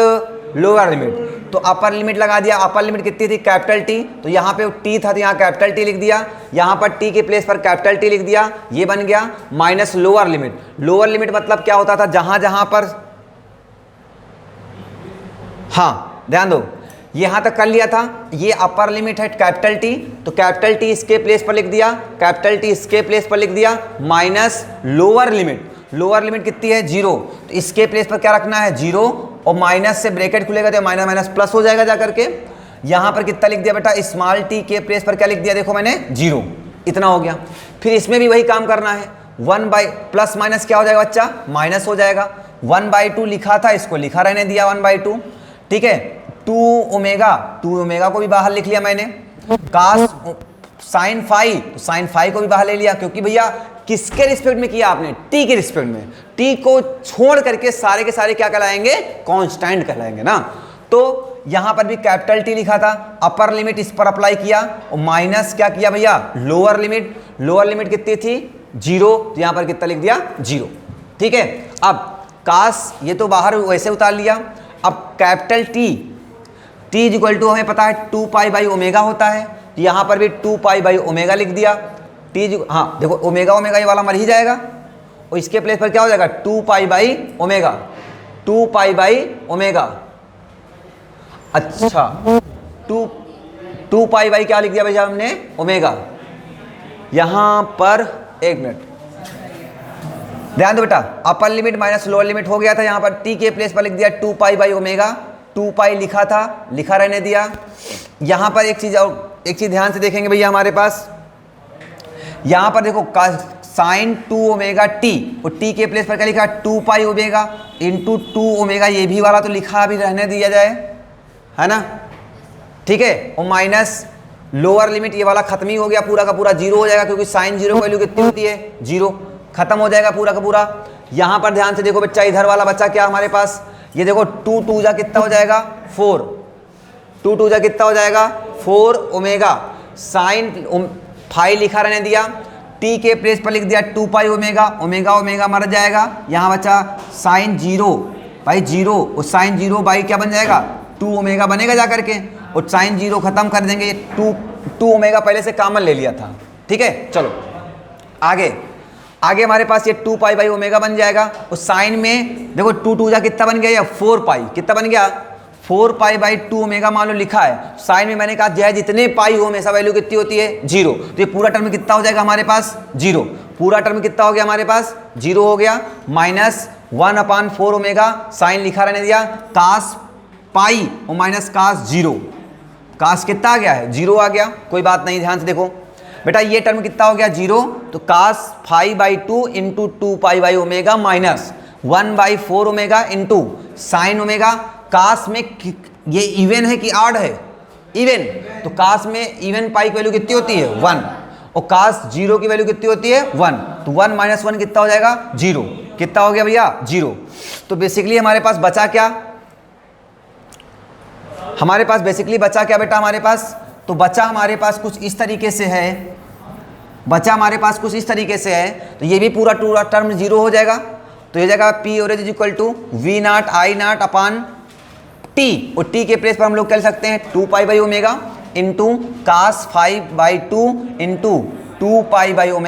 lower limit. तो अपर लिमिट लगा दिया, अपर लिमिट कितनी थी, कैपिटल टी। तो यहाँ पे टी था तो यहाँ कैपिटल टी लिख दिया, यहाँ पर टी के प्लेस पर कैपिटल टी लिख दिया, ये बन गया। Minus lower limit, lower limit मतलब क्या होता था, जहां जहां पर, हाँ ध्यान दो, यहाँ तक कर लिया था। ये अपर लिमिट है कैपिटल टी, तो कैपिटल टी इसके प्लेस पर लिख दिया, कैपिटल टी इसके प्लेस पर लिख दिया, minus lower limit, lower limit कितनी है 0, तो इसके प्लेस पर क्या रखना है 0, और माइनस से ब्रैकेट खुलेगा तो माइनस माइनस प्लस हो जाएगा जा करके। यहाँ पर कितना लिख दिया बेटा, स्मॉल टी के प्लेस पर क्या लिख दिया, देखो मैंने 0, इतना हो गया। फिर इसमें भी वही काम करना है, 1 प्लस माइनस क्या हो जाएगा बच्चा, माइनस हो जाएगा। 1/2 लिखा था, इसको लिखा रहने दिया 1/2, ठीक है। 2 ओमेगा को भी बाहर लिख लिया मैंने। कास साइन फाई, तो साइन फाई को भी बाहर ले लिया, क्योंकि भैया किसके रिस्पेक्ट में किया आपने, टी के रिस्पेक्ट में। टी को छोड़ करके सारे के सारे क्या कहलाएंगे, कांस्टेंट कहलाएंगे ना। तो यहां पर भी कैपिटल टी लिखा था, अपर लिमिट इस पर अप्लाई किया, और माइनस क्या किया भैया, लोअर लिमिट, लोअर लिमिट कितनी थी 0, तो यहां पर कितना लिख दिया 0, ठीक है। अब कास ये तो बाहर वैसे उतार लिया। अब कैपिटल टी इक्वल टू हमें पता है 2π/ω होता है, तो यहाँ पर भी 2π/ω लिख दिया। हाँ देखो ओमेगा ये वाला मर ही जाएगा, और इसके प्लेस पर क्या हो जाएगा 2π/ω, 2π/ω। अच्छा 2π क्या लिख दिया भैया हमने, ओमेगा। यहाँ पर एक मिनट ध्यान दो बेटा, upper limit minus lower limit हो गया था, यहाँ पर टी के प्लेस पर लिख दिया 2π/ω, 2π लिखा था, लिखा रहने दिया। यहाँ पर एक चीज़ ध्यान से देखेंगे भैया, हमारे पास यहाँ पर देखो साइन 2ωt, और टी के प्लेस पर क्या लिखा 2π इंटू 2ω, ये भी वाला तो लिखा भी रहने दिया जाए, है ना, ठीक है। और माइनस लोअर लिमिट ये वाला खत्म ही हो गया, पूरा का पूरा 0 हो जाएगा, क्योंकि साइन 0 की वैल्यू कितनी होती है 0, खत्म हो जाएगा पूरा का पूरा। यहाँ पर ध्यान से देखो बच्चा, इधर वाला बच्चा क्या हमारे पास, ये देखो 2 जा कितना हो जाएगा 4, 2 जा कितना हो जाएगा 4 ओमेगा, साइन फाई लिखा रहने दिया, टी के प्लेस पर लिख दिया 2π ओमेगा मर जाएगा। यहाँ बच्चा साइन 0 भाई 0, और साइन 0 बाई क्या बन जाएगा 2 ओमेगा बनेगा जा करके, और साइन 0 खत्म कर देंगे, 2 ओमेगा पहले से कॉमन ले लिया था, ठीक है। चलो आगे हमारे पास ये 2π/ω बन जाएगा, और साइन में देखो 2 जा कितना बन गया, या 4π, कितना बन गया 4π/2ω मान लो लिखा है। साइन में मैंने कहा जय जितने पाई हो हमेशा वैल्यू कितनी होती है 0, तो ये पूरा टर्म कितना हो जाएगा हमारे पास 0, पूरा टर्म कितना हो गया हमारे पास 0 हो गया, माइनस 1/4ω, साइन लिखा रहने दिया, कास पाई और माइनस कास 0, कास कितना आ गया है 0 आ गया, कोई बात नहीं, ध्यान से देखो बेटा ये टर्म कितना हो गया 0, तो cos 5/2 into 2π/ω minus 1/4ω into sine omega. Cos में ये इवन है कि ऑड है, इवन, तो कास में इवन पाई की वैल्यू कितनी होती है 1, और कास 0 की वैल्यू कितनी होती है 1, तो 1 - 1 कितना हो जाएगा 0, कितना हो गया भैया 0। तो बेसिकली हमारे पास बचा क्या, हमारे पास बेसिकली बचा क्या बेटा हमारे पास, तो बचा हमारे पास कुछ इस तरीके से है, बचा हमारे पास कुछ इस तरीके से है, तो ये भी पूरा टर्म 0 हो जाएगा, तो ये जाएगा P average is equal to V0 I0 upon T, और टी के प्लेस पर हम लोग कर सकते हैं 2π/ω इंटू कास 5/2 इंटू 2π/ω,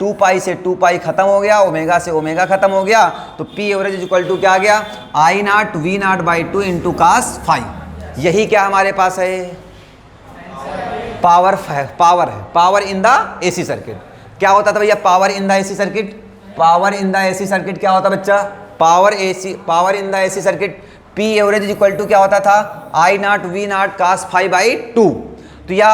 2π से 2π खत्म हो गया, ओमेगा से ओमेगा खत्म हो गया, तो P average is equal to क्या आ गया I0 V0/2 इंटू कास 5। यही क्या हमारे पास है, पावर है, power in the AC circuit. क्या होता था भैया power in the AC circuit, power in the AC circuit क्या होता बच्चा, power in the AC circuit P average is equal to क्या होता था I0 V0 कास 5/2, तो या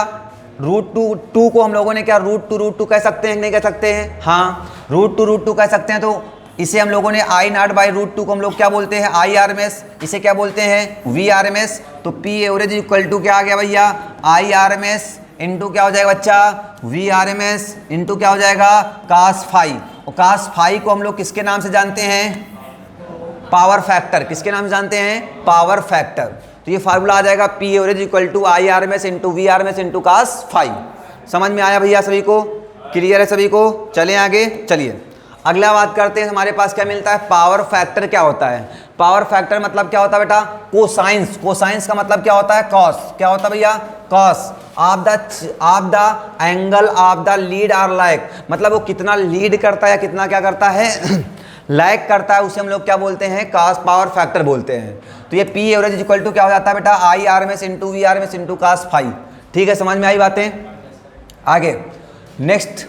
√2 को हम लोगों ने क्या √2 कह सकते हैं, नहीं कह सकते हैं, हाँ √2 कह सकते हैं। तो इसे हम लोगों ने I0/√2 को हम लोग क्या बोलते हैं IRMS, इसे क्या बोलते हैं VRMS। तो पी एवरेज इक्वल टू क्या आ गया भैया IRMS इंटू क्या हो जाएगा बच्चा VRMS इंटू क्या हो जाएगा कास 5, और कास 5 को हम लोग किसके नाम से जानते हैं, पावर फैक्टर, किसके नाम से जानते हैं पावर फैक्टर। तो ये फार्मूला आ जाएगा P average equal to IRMS into VRMS into cos 5। समझ में आया भैया सभी को, क्लियर है सभी को, चलें आगे। चलिए अगला बात करते हैं, हमारे पास क्या मिलता है पावर फैक्टर क्या होता है। पावर फैक्टर मतलब क्या होता है बेटा कोसाइंस, कोसाइंस का मतलब क्या होता है कॉस, क्या होता है भैया cos of the angle of the lead or lag, मतलब वो कितना लीड करता है या कितना क्या करता है लैग करता है, उसे हम लोग क्या बोलते हैं कॉस पावर फैक्टर बोलते हैं। तो ये P average is equal to क्या हो जाता है बेटा, I R M S into V R M S into cos phi. ठीक है, समझ में आई बातें। आगे next,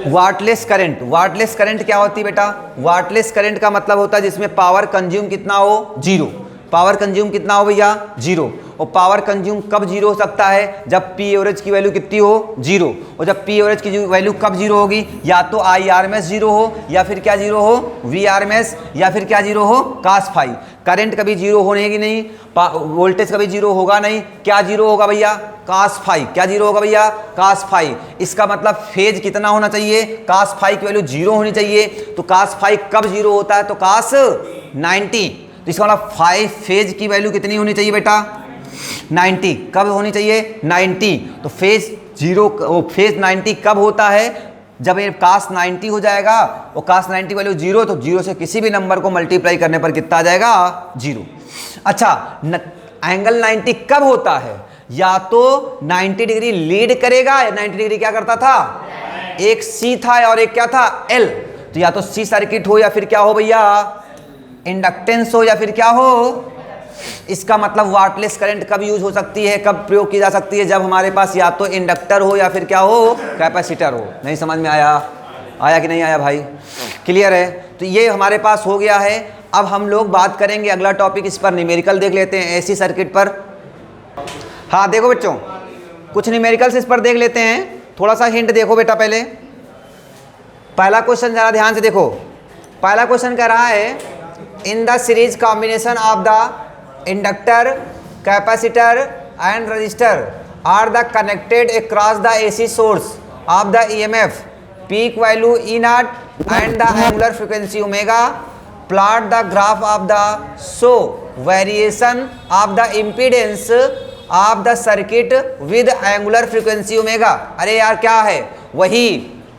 wattless current. Wattless current क्या होती है बेटा, वाटलेस करंट का मतलब होता है जिसमें पावर कंज्यूम कितना हो, जीरो। पावर कंज्यूम कितना हो भैया, जीरो। और पावर कंज्यूम कब जीरो हो सकता है, जब पी एवरेज की वैल्यू कितनी हो, जीरो। और जब पी एवरेज की वैल्यू कब जीरो होगी, या तो I R M S zero हो, या फिर क्या जीरो हो, वी आर एम एस, या फिर क्या जीरो हो, कास फाई। करंट कभी जीरो होने की नहीं, वोल्टेज कभी जीरो होगा नहीं, क्या जीरो होगा भैया, कास फाई। क्या जीरो होगा भैया, कास फाई। इसका मतलब फेज कितना होना चाहिए, कास फाई की वैल्यू जीरो होनी चाहिए। तो कास फाई कब जीरो होता है, तो कास 90। तो इसका मतलब फाइव फेज की वैल्यू कितनी होनी चाहिए बेटा, 90। कब होनी चाहिए, 90। तो फेज जीरो, फेज 90 कब होता है, जब ये कास 90 हो जाएगा, वो कास 90 वैल्यू जीरो, तो जीरो से किसी भी नंबर को मल्टीप्लाई करने पर कितना आ जाएगा, जीरो। अच्छा, एंगल 90 कब होता है, या तो 90 डिग्री लीड करेगा, या 90 डिग्री क्या करता था, एक सी था और एक क्या था, एल। तो या तो सी सर्किट हो, या फिर क्या हो भैया, इंडक्टेंस हो, या फिर क्या हो। इसका मतलब वाटलेस करंट कब यूज हो सकती है, कब प्रयोग की जा सकती है, जब हमारे पास या तो इंडक्टर हो या फिर क्या हो, कैपेसिटर हो। नहीं समझ में आया, आया कि नहीं आया भाई, क्लियर है। तो ये हमारे पास हो गया है। अब हम लोग बात करेंगे अगला टॉपिक, इस पर न्यूमेरिकल देख लेते हैं, एसी सर्किट पर। हाँ देखो बच्चों, कुछ न्यूमेरिकल्स इस पर देख लेते हैं। थोड़ा सा हिंट देखो बेटा, पहले पहला क्वेश्चन जरा ध्यान से देखो। पहला क्वेश्चन कह रहा है, in the series combination of the inductor, capacitor and resistor are the connected across the AC source of the EMF, peak value E naught and the angular frequency omega, plot the graph of the show variation of the impedance of the circuit with angular frequency omega. अरे यार क्या है, वही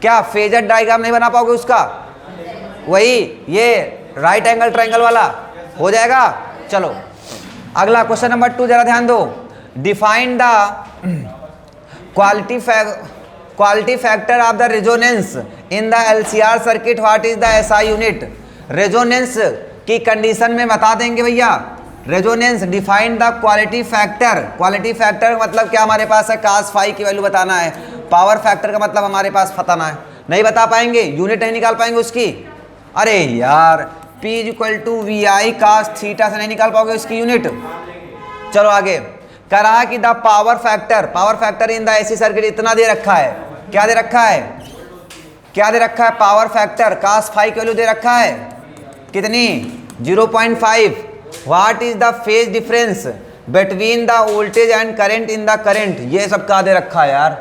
क्या फेजर डायग्राम नहीं बना पाओगे उसका, वही ये राइट एंगल ट्रायंगल वाला हो जाएगा। चलो अगला क्वेश्चन नंबर 2 जरा ध्यान दो। Define the quality factor of the resonance in the LCR circuit, what is the SI unit. Resonance की कंडीशन में बता देंगे भैया, resonance define the quality factor. Quality factor मतलब क्या, हमारे पास है कास फाई की वैल्यू बताना है। पावर फैक्टर का मतलब हमारे पास बताना है, नहीं बता पाएंगे, यूनिट नहीं निकाल पाएंगे उसकी। अरे यार P equal to V I cos theta से नहीं निकाल पाओगे उसकी यूनिट। चलो आगे, करा कि the power factor in the AC circuit इतना दे रखा है। क्या दे रखा है, क्या दे रखा है, पावर फैक्टर कास फाई की वैल्यू दे रखा है कितनी, 0.5। What is the phase difference between the voltage and current in the current, ये सब का दे रखा है यार।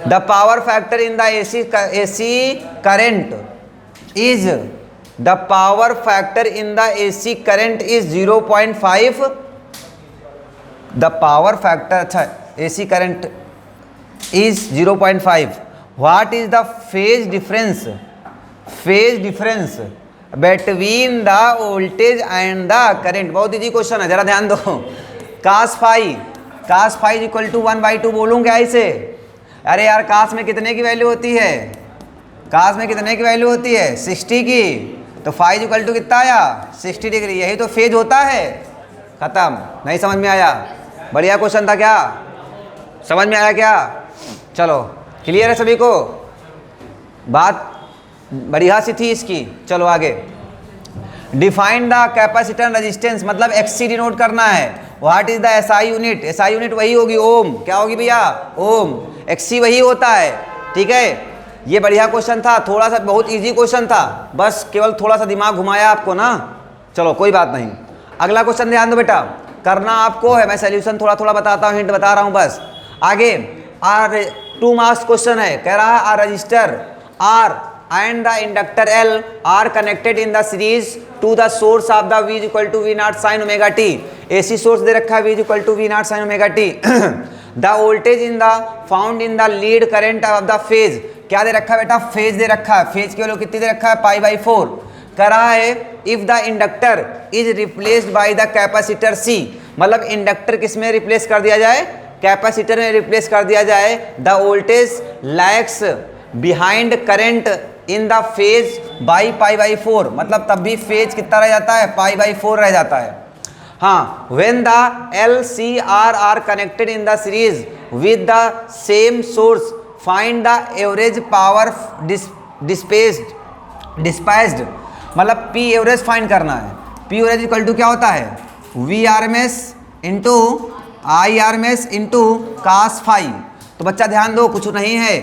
The power factor in the AC current is the power factor in the AC current is 0.5। the power factor, अच्छा AC current is 0.5। what is the phase difference between the voltage and the current। बहुत इजी क्वेश्चन है, जरा ध्यान दो। कास फाई इक्वल टू 1/2 बोलूँ क्या इसे। अरे यार कास में कितने की वैल्यू होती है, कास में कितने की वैल्यू होती है, 60 की। तो फाइव इक्वल टू कितना आया, 60 डिग्री। यही तो फेज होता है। खत्म, नहीं समझ में आया, बढ़िया क्वेश्चन था क्या, समझ में आया क्या। चलो क्लियर है सभी को, बात बढ़िया सी थी इसकी। चलो आगे, डिफाइन द कैपेसिटर रेजिस्टेंस मतलब एक्सी डिनोट करना है। What is the SI unit, SI unit वही होगी ओम। क्या होगी भैया, ओम। एक्सी वही होता है, ठीक है। ये बढ़िया क्वेश्चन था, थोड़ा सा बहुत इजी क्वेश्चन था, बस केवल थोड़ा सा दिमाग घुमाया आपको ना। चलो कोई बात नहीं, अगला क्वेश्चन ध्यान दो बेटा, करना आपको है, मैं सोल्यूशन थोड़ा थोड़ा बताता हूँ, हिंट बता रहा हूँ बस। आगे आर 2 मार्क्स क्वेश्चन है, कह रहा है R resistor R and the inductor L R connected in the series to the source of the V equal to V naught sine omega t. AC source दे रखा है V equal to V naught sine omega t. The voltage in the found in the lead current of the phase, क्या दे रखा है बेटा, फेज दे रखा है। फेज की वैल्यू कितनी दे रखा है, π/4। कह रहा है if the inductor is replaced by the capacitor C, मतलब इंडक्टर किस में रिप्लेस कर दिया जाए, कैपेसिटर में रिप्लेस कर दिया जाए। The voltage lags behind current in the phase by pi by 4, मतलब तब भी फेज कितना रह जाता है, पाई बाई 4 रह जाता है। हाँ, when the LCR are connected in the series with the same source, find the average power dispatched, मतलब P एवरेज फाइंड करना है। P एवरेज इक्वल टू क्या होता है, VRMS into IRMS into cos phi. तो बच्चा ध्यान दो, कुछ नहीं है,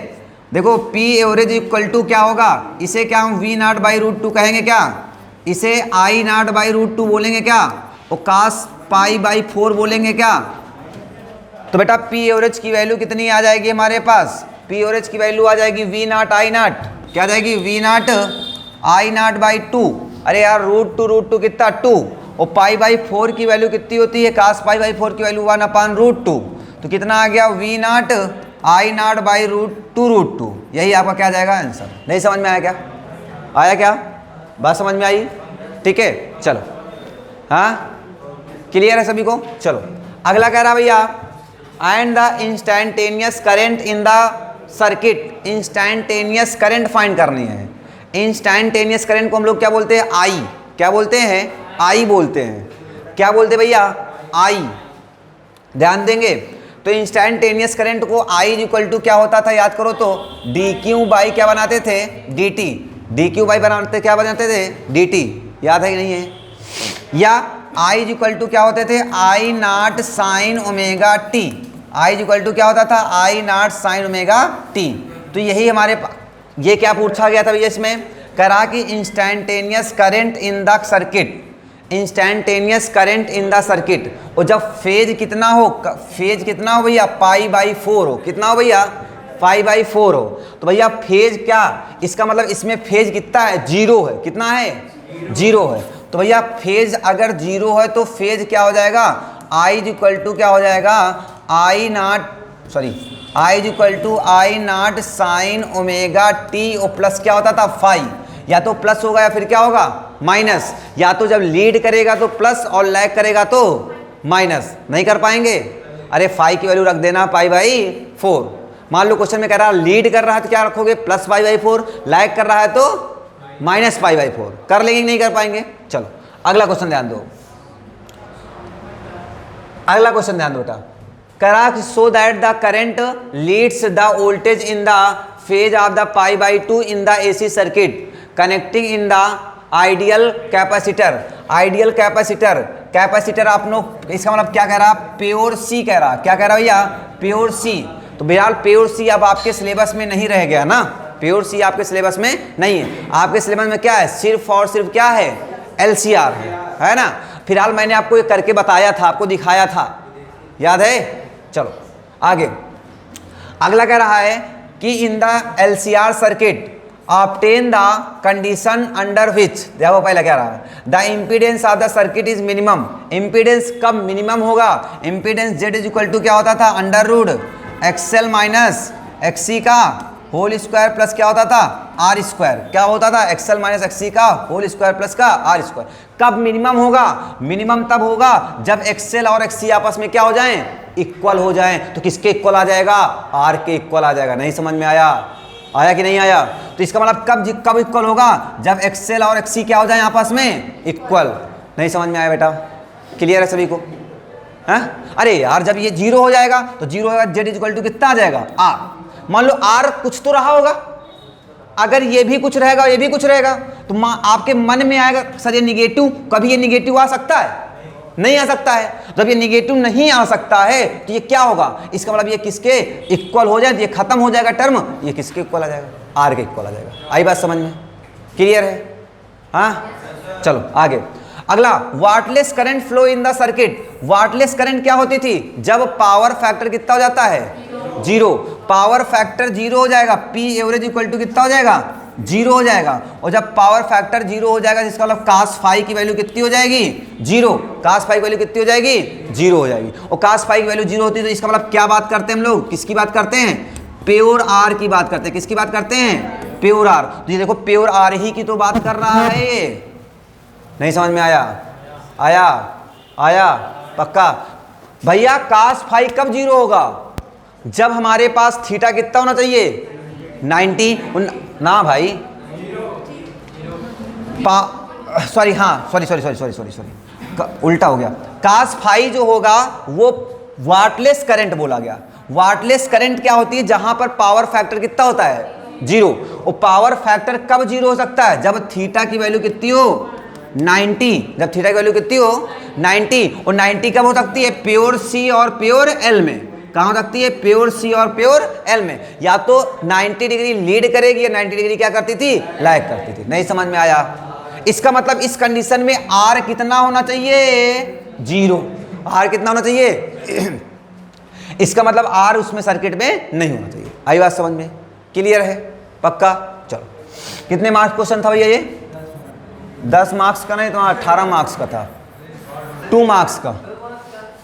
देखो P एवरेज इक्वल टू क्या होगा, इसे क्या हम V नॉट बाई रूट 2 कहेंगे क्या, इसे I नॉट बाई रूट 2 बोलेंगे क्या, और cos पाई बाई 4 बोलेंगे क्या। तो बेटा P एवरेज की वैल्यू कितनी आ जाएगी हमारे पास, P एवरेज की वैल्यू आ जाएगी V नॉट I नॉट, क्या आ जाएगी, V not I not by 2। अरे यार रूट टू कितना 2, और पाई बाई 4 की वैल्यू कितनी होती है, cos पाई बाई 4 की वैल्यू 1/√2, तो कितना आ गया, V not I not by √2। यही आपका क्या जाएगा आंसर। नहीं समझ में आया क्या, आया क्या, बात समझ में आई, ठीक है चलो, हाँ क्लियर है सभी को। चलो अगला कह रहा भैया, and the instantaneous current in the circuit, instantaneous current find करनी है। इंस्टैंटेनियस करंट को हम लोग क्या बोलते हैं, आई, क्या बोलते हैं, आई बोलते हैं, क्या बोलते हैं भैया, आई, ध्यान देंगे। तो इंस्टैंटेनियस करंट को आई इक्वल टू क्या होता था, याद करो तो डी क्यू बाई क्या बनाते थे, D T, D Q by बनाते क्या बनाते थे, डी टी, याद है कि नहीं है, या आई इक्वल टू क्या होते थे, I not sine omega t, I equal to क्या होता था, I not sine omega T. तो यही हमारे ये क्या पूछा गया था भैया, इसमें करा कि instantaneous current in the circuit, instantaneous current in the circuit, और जब फेज कितना हो, फेज कितना हो भैया, पाई बाई 4 हो, कितना हो भैया, पाई बाई 4 हो। तो भैया फेज क्या, इसका मतलब इसमें फेज कितना है, 0 है, कितना है, 0 है। तो भैया फेज अगर 0 है तो फेज क्या हो जाएगा, आई इक्वल टू क्या हो जाएगा, I naught sorry I equal to I not sine omega T, और प्लस क्या होता था, फाई, या तो प्लस होगा या फिर क्या होगा, माइनस, या तो जब लीड करेगा तो प्लस और लैग करेगा तो माइनस, नहीं कर पाएंगे। अरे फाई की वैल्यू रख देना पाई बाई 4, मान लो क्वेश्चन में कह रहा है लीड कर रहा है तो क्या रखोगे, प्लस पाई बाई 4, लैग कर रहा है तो माइनस पाई बाई 4, कर लेंगे नहीं कर पाएंगे। चलो अगला क्वेश्चन ध्यान दो, अगला क्वेश्चन ध्यान दो बेटा, करा so that the current leads the voltage in the phase of the pi by 2 in the AC circuit connecting in the ideal capacitor. Ideal capacitor, capacitor आप लोग, इसका मतलब क्या कह रहा, प्योर सी कह रहा, क्या कह रहा भैया, प्योर सी। तो बिहार प्योर सी अब आपके सिलेबस में नहीं रह गया ना, प्योर सी आपके सिलेबस में नहीं है, आपके सिलेबस में क्या है, सिर्फ और सिर्फ क्या है, एलसीआर है ना। फिलहाल मैंने आपको ये करके बताया था, आपको दिखाया था, याद है। चलो आगे, अगला कह रहा है कि in the LCR circuit obtain the condition under which, देखो पहले क्या रहा है, the impedance of the circuit is minimum, impedance कब मिनिमम होगा, impedance Z is equal to क्या होता था, under root XL minus XC का होल स्क्वायर प्लस क्या होता था, R स्क्वायर, क्या होता था, XL माइनस XC का होल स्क्वायर प्लस का R स्क्वायर। कब मिनिमम होगा, मिनिमम तब होगा जब XL और XC आपस में क्या हो जाएं, इक्वल हो जाएं। तो किसके इक्वल आ जाएगा, R के इक्वल आ जाएगा। नहीं समझ में आया, आया कि नहीं आया। तो इसका मतलब कब इक्वल होगा, जब XL और XC क्या हो जाए आपस में इक्वल। नहीं समझ में आया बेटा, क्लियर है सभी को, है? अरे यार जब ये 0 हो जाएगा तो 0 होगा, Z इक्वल टू कितना आ जाएगा, R। मान लो R कुछ तो रहा होगा, अगर ये भी कुछ रहेगा ये भी कुछ रहेगा तो आपके मन में आएगा सर ये निगेटिव, कभी ये निगेटिव आ सकता है, नहीं आ सकता है। जब ये निगेटिव नहीं आ सकता है तो ये क्या होगा, इसका मतलब ये किसके इक्वल हो जाए, ये खत्म हो जाएगा टर्म, ये किसके इक्वल आ जाएगा, आर के इक्वल आ जाएगा। आई बात समझ में, क्लियर है, हाँ। चलो आगे, अगला wattless current flow in the circuit. Wattless current क्या होती थी, जब पावर फैक्टर कितना हो जाता है, 0, पावर फैक्टर 0 हो जाएगा, P एवरेज इक्वल टू कितना हो जाएगा, 0 हो जाएगा। और जब पावर फैक्टर 0 हो जाएगा जिसका मतलब cos फाई की वैल्यू कितनी हो जाएगी, 0, cos फाई की वैल्यू कितनी हो जाएगी, 0 हो जाएगी। और cos फाई की वैल्यू 0 होती है तो इसका मतलब क्या बात करते हैं हम लोग, किसकी बात करते हैं, प्योर आर की बात करते हैं। किसकी बात करते हैं, प्योर आर। तो ये देखो प्योर आर ही की तो बात कर रहा है ये। नहीं समझ में आया, आया आया पक्का भैया। cos फाई कब 0 होगा, जब हमारे पास थीटा कितना होना चाहिए, 90 ना भाई, सॉरी हाँ सॉरी उल्टा हो गया। कास फाई जो होगा वो वाटलेस करंट बोला गया। वाटलेस करंट क्या होती है? जहां पर पावर फैक्टर कितना होता है? 0। और पावर फैक्टर कब 0 हो सकता है? जब थीटा की वैल्यू कितनी हो? 90। जब थीटा की वैल्यू कितनी हो? 90। और 90 कब हो सकती है? प्योर सी और प्योर एल में। कहाँ हो सकती है? प्योर सी और प्योर एल में। या तो 90 डिग्री लीड करेगी या 90 डिग्री क्या करती थी? लैग करती थी। नहीं समझ में आया? इसका मतलब इस कंडीशन में आर कितना होना चाहिए? 0। आर कितना होना चाहिए? इसका मतलब आर उसमें सर्किट में नहीं होना चाहिए। आई बात समझ में? क्लियर है? पक्का? चलो, कितने मार्क्स क्वेश्चन था भैया ये? 10 मार्क्स का नहीं तो 18 मार्क्स का था, 2 मार्क्स का।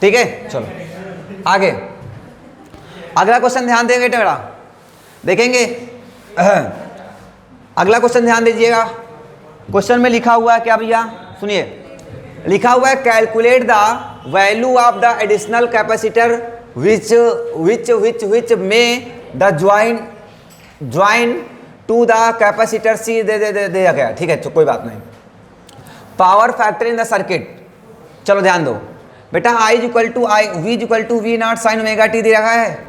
ठीक है, चलो आगे अगला क्वेश्चन ध्यान देंगे बेटा, देखेंगे। अगला क्वेश्चन ध्यान दीजिएगा। क्वेश्चन में लिखा हुआ है क्या भैया? सुनिए, लिखा हुआ है calculate the value of the additional capacitor which में the join to the capacitor C दे गया। ठीक है, तो कोई बात नहीं। Power factor in the circuit, चलो ध्यान दो बेटा। I V V naught sine omega t दे रखा है।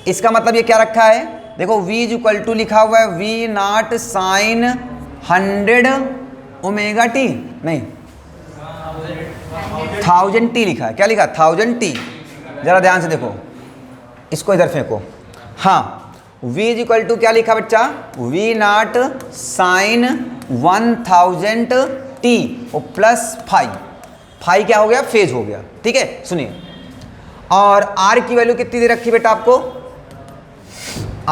इसका मतलब ये क्या रखा है? देखो V लिखा हुआ है V naught sine 100 omega T, नहीं 1000 टी लिखा है। क्या लिखा? 1000 टी। जरा ध्यान से देखो, इसको इधर फेंको। हाँ, V क्या लिखा बच्चा? V नॉट साइन 1000 टी और प्लस फाई क्या हो गया? फेज हो गया। ठीक है, सुनिए। और R की वैल्यू कितनी दे रखी बेटा आपको?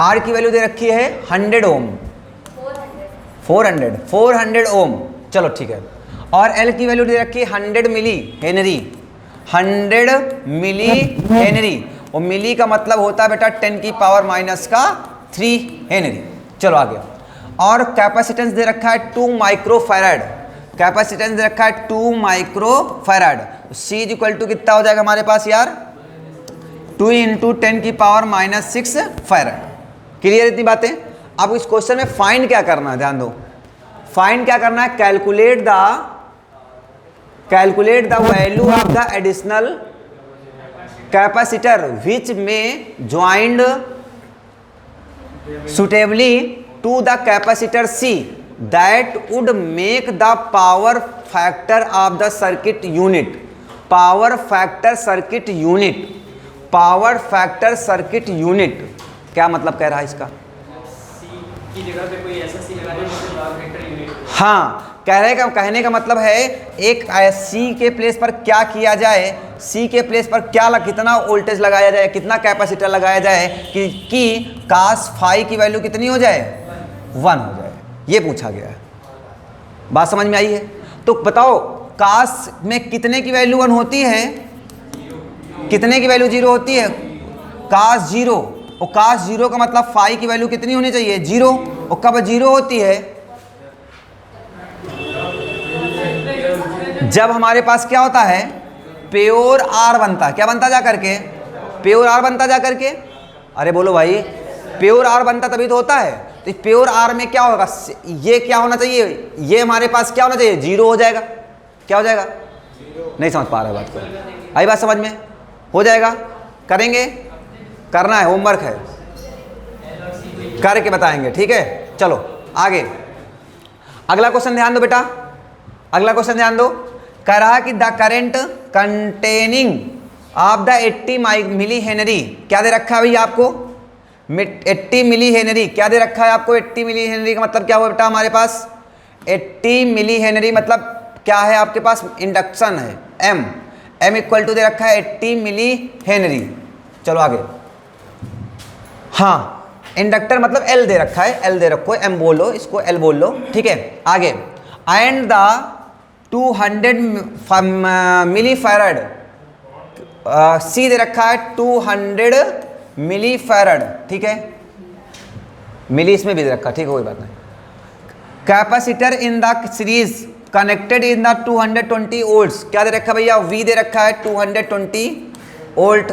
R की वैल्यू दे रखी है 100 ओम, 400 ओम। चलो ठीक है। और L की वैल्यू दे रखी है 100 मिली हेनरी, 100 मिली हेनरी। और मिली का मतलब होता है बेटा 10 की पावर माइनस का 3 हेनरी। चलो आगे। और कैपेसिटेंस दे रखा है 2 माइक्रो फैराड। कैपेसिटेंस दे रखा है 2 micro farad. C equal to कितना हो जाएगा हमारे पास यार? 2 इंटू 10 की पावर माइनस 6 फैराड। क्लियर इतनी बातें? अब इस क्वेश्चन में फाइंड क्या करना है? ध्यान दो, फाइंड क्या करना है? Calculate the value of the additional capacitor which में joined suitably to the capacitor C that would make the power factor of the circuit unit. Power factor circuit unit क्या मतलब कह रहा है इसका? की जगह पे कोई ऐसा सी लगा दे जिससे पावर फैक्टर यूनिट। हाँ, कहने का मतलब है एक सी के प्लेस पर क्या किया जाए, सी के प्लेस पर कितना वोल्टेज लगाया जाए, कितना कैपेसिटर लगाया जाए कि कास फाई की वैल्यू कितनी हो जाए? 1 हो जाए। ये पूछा गया है। बात समझ में आई है? तो बताओ कास में कितने की वैल्यू 1 होती है, कितने की वैल्यू 0 होती है? कास 0। और कास 0 का मतलब फाई की वैल्यू कितनी होनी चाहिए? 0। और कब 0 होती है? जब हमारे पास क्या होता है? प्योर आर बनता है। क्या बनता जा करके? प्योर आर बनता जा करके। अरे बोलो भाई, प्योर आर बनता तभी तो होता है। तो प्योर आर में क्या होगा? ये क्या होना चाहिए? ये हमारे पास क्या होना चाहिए? 0 हो जाएगा। क्या हो जाएगा? नहीं समझ पा रहा है बात को? आई बात समझ में? हो जाएगा। करेंगे, करना है, होमवर्क है, करके बताएंगे। ठीक है, चलो आगे। अगला क्वेश्चन ध्यान दो बेटा, अगला क्वेश्चन ध्यान दो। कह रहा कि the current containing of the 80 milli henry, क्या दे रखा है भैया आपको? 80 मिली हेनरी। क्या दे रखा है आपको? 80 मिली हेनरी का मतलब क्या हुआ बेटा हमारे पास? 80 मिली हेनरी मतलब क्या है आपके पास? इंडक्शन है, M इक्वल टू दे रखा है 80 मिली हेनरी। चलो आगे। हाँ, इंडक्टर मतलब L दे रखा है, L दे रखो, M बोलो, इसको L बोल लो। ठीक है, आगे। And the 200 milli farad, C दे रखा है 200 मिली फैराड। ठीक है, मिली इसमें भी दे रखा, ठीक है, कोई बात नहीं। Capacitor in the series connected in the 220 volts, क्या दे रखा भैया? V दे रखा है 220 वोल्ट,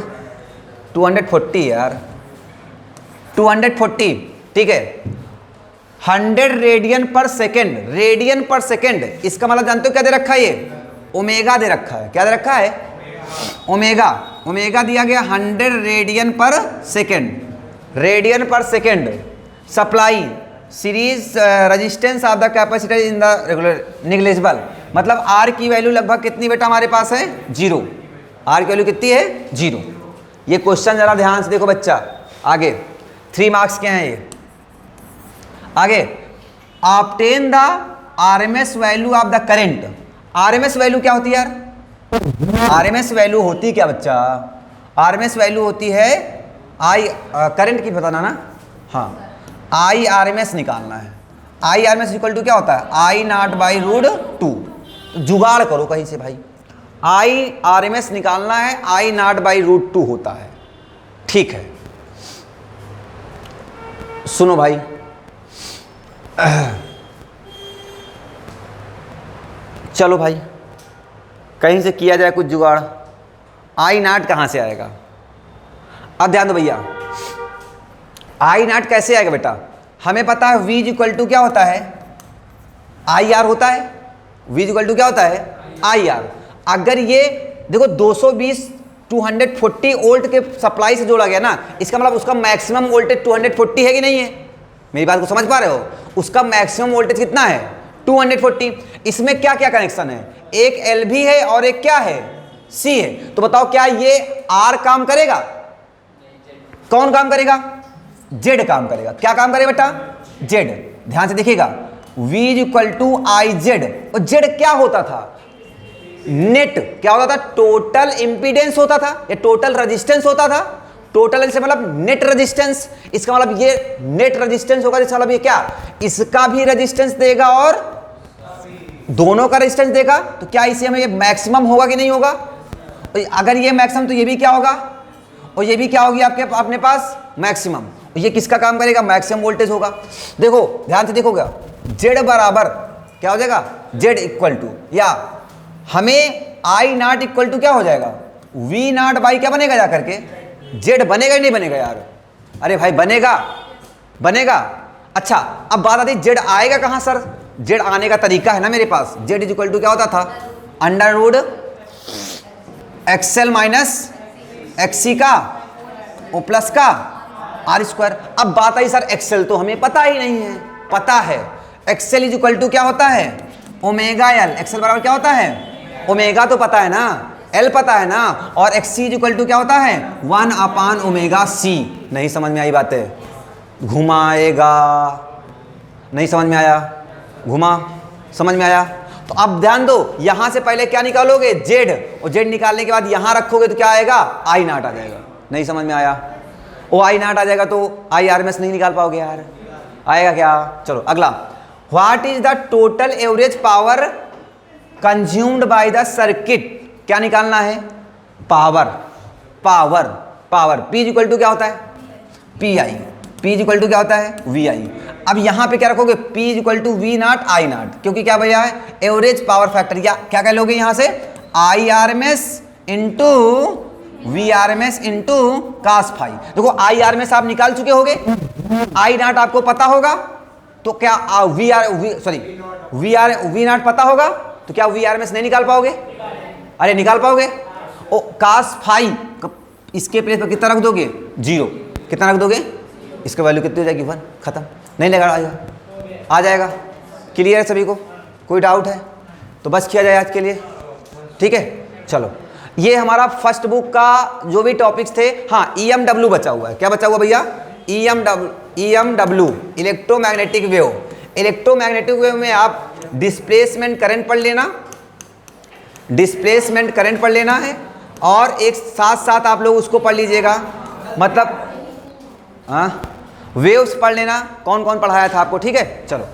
240 यार, 240। ठीक है, 100 रेडियन पर सेकेंड, रेडियन पर सेकेंड, इसका मतलब जानते हो क्या दे रखा है, ये ओमेगा दे रखा है। क्या दे रखा है, ओमेगा, ओमेगा दिया गया 100 रेडियन पर सेकेंड, रेडियन पर second. Supply series resistance of the capacitor in the regular negligible, मतलब आर की वैल्यू लगभग कितनी बेटा हमारे पास है, 0। आर की वैल्यू कितनी है, 0। ये क्वेश्चन जरा ध्यान से देखो बच्चा, आगे 3 मार्क्स के हैं ये। आगे obtain the RMS value of the current. RMS value क्या होती है यार, आरएमएस वैल्यू होती क्या बच्चा, आरएमएस वैल्यू होती है आई, करंट की बताना ना, हाँ आई आरएमएस निकालना है। आई आरएमएस इक्वल टू क्या होता है, आई नॉट बाई रूट 2। तो जुगाड़ करो कहीं से भाई, आई आरएमएस निकालना है, आई नॉट बाई रूट 2 होता है, ठीक है। सुनो भाई, चलो भाई कहीं से किया जाए कुछ जुगाड़। आई नॉट कहाँ से आएगा, अब ध्यान दो भैया, आई नॉट कैसे आएगा बेटा, हमें पता है V इक्वल टू क्या होता है, आई आर होता है। V इक्वल टू क्या होता है, आई आर। अगर ये देखो 220 240 वोल्ट के सप्लाई से जोड़ा गया ना, इसका मतलब उसका मैक्सिमम वोल्टेज 240 है कि नहीं है, मेरी बात को समझ पा रहे हो, उसका मैक्सिमम वोल्टेज कितना है, 240। इसमें क्या क्या कनेक्शन है, एक LV है और एक क्या है, C है। तो बताओ क्या ये R काम करेगा, कौन काम करेगा, Z काम करेगा। क्या काम करेगा बेटा, Z। ध्यान से देखिएगा, V equal to I Z, और Z क्या होता था, नेट क्या होता था, टोटल इंपीडेंस होता था या टोटल रेजिस्टेंस होता था। टोटल से मतलब नेट रेजिस्टेंस, इसका मतलब ये नेट रेजिस्टेंस होगा, इसका मतलब ये क्या, इसका भी रेजिस्टेंस देगा और दोनों का रेजिस्टेंस देगा। तो क्या इसे हमें ये मैक्सिमम होगा कि नहीं होगा, तो अगर ये मैक्सिमम तो ये भी क्या होगा, और ये भी क्या होगी आपके अपने पास मैक्सिमम। ये किसका काम करेगा, मैक्सिमम वोल्टेज होगा। देखो ध्यान से देखोगे, जेड बराबर क्या हो जाएगा, जेड इक्वल टू, या हमें आई नॉट इक्वल टू क्या हो जाएगा, वी नॉट बाई क्या बनेगा, जा करके जेड बनेगा ही नहीं बनेगा यार, अरे भाई बनेगा, बनेगा। अच्छा अब बात आती है जेड आएगा कहाँ सर, जेड आने का तरीका है ना मेरे पास, जेड इज इक्वल टू क्या होता था, under root XL minus XC का ओ प्लस का आर स्क्वायर। अब बात आई सर एक्सएल तो हमें पता ही नहीं है, पता है एक्सएल इज इक्वल टू क्या होता है, ओमेगा एल। एक्सएल बराबर क्या होता है, ओमेगा तो पता है ना, एल पता है ना, और X C is equal to क्या होता है, 1 अपान ओमेगा सी। नहीं समझ में आई बातें, घुमाएगा, नहीं समझ में आया, घुमा, समझ में आया। तो अब ध्यान दो, यहां से पहले क्या निकालोगे, जेड, और जेड निकालने के बाद यहां रखोगे तो क्या आएगा, आई नॉट आ जाएगा। नहीं समझ में आया, वो आई नॉट आ जाएगा तो आई आरएमएस नहीं निकाल पाओगे यार, आएगा क्या। चलो अगला, what is the total average power consumed by the circuit. क्या निकालना है, power, power, power. P equal to क्या होता है, P I, P equal to क्या होता है, वी आई। अब यहां पे क्या रखोगे, P equal to V naught I naught, क्योंकि क्या भैया है, एवरेज पावर फैक्टर, या क्या कह लोगे यहां से, I R M S into V R M S into cos phi. देखो आई आर एम एस आप निकाल चुके होगे, आई नॉट आपको पता होगा, तो क्या वी नॉट पता होगा, तो क्या वी आर एम एस नहीं निकाल पाओगे, अरे निकाल पाओगे। ओ कास फाई इसके प्लेस पर कितना रख दोगे, 0। कितना रख दोगे, इसका वैल्यू कितनी हो जाएगी, 1, खत्म। नहीं लगा, आ जाएगा। क्लियर है सभी को, कोई डाउट है तो बस किया जाए आज के लिए, ठीक है। चलो ये हमारा फर्स्ट बुक का जो भी टॉपिक्स थे। हाँ EMW बचा हुआ है, क्या बचा हुआ भैया, EMW electromagnetic wave. Electromagnetic wave में आप डिस्प्लेसमेंट करंट पढ़ लेना, डिस्प्लेसमेंट करंट पढ़ लेना है, और एक साथ साथ आप लोग उसको पढ़ लीजिएगा, मतलब हाँ वेव्स पढ़ लेना, कौन कौन पढ़ाया था आपको, ठीक है। चलो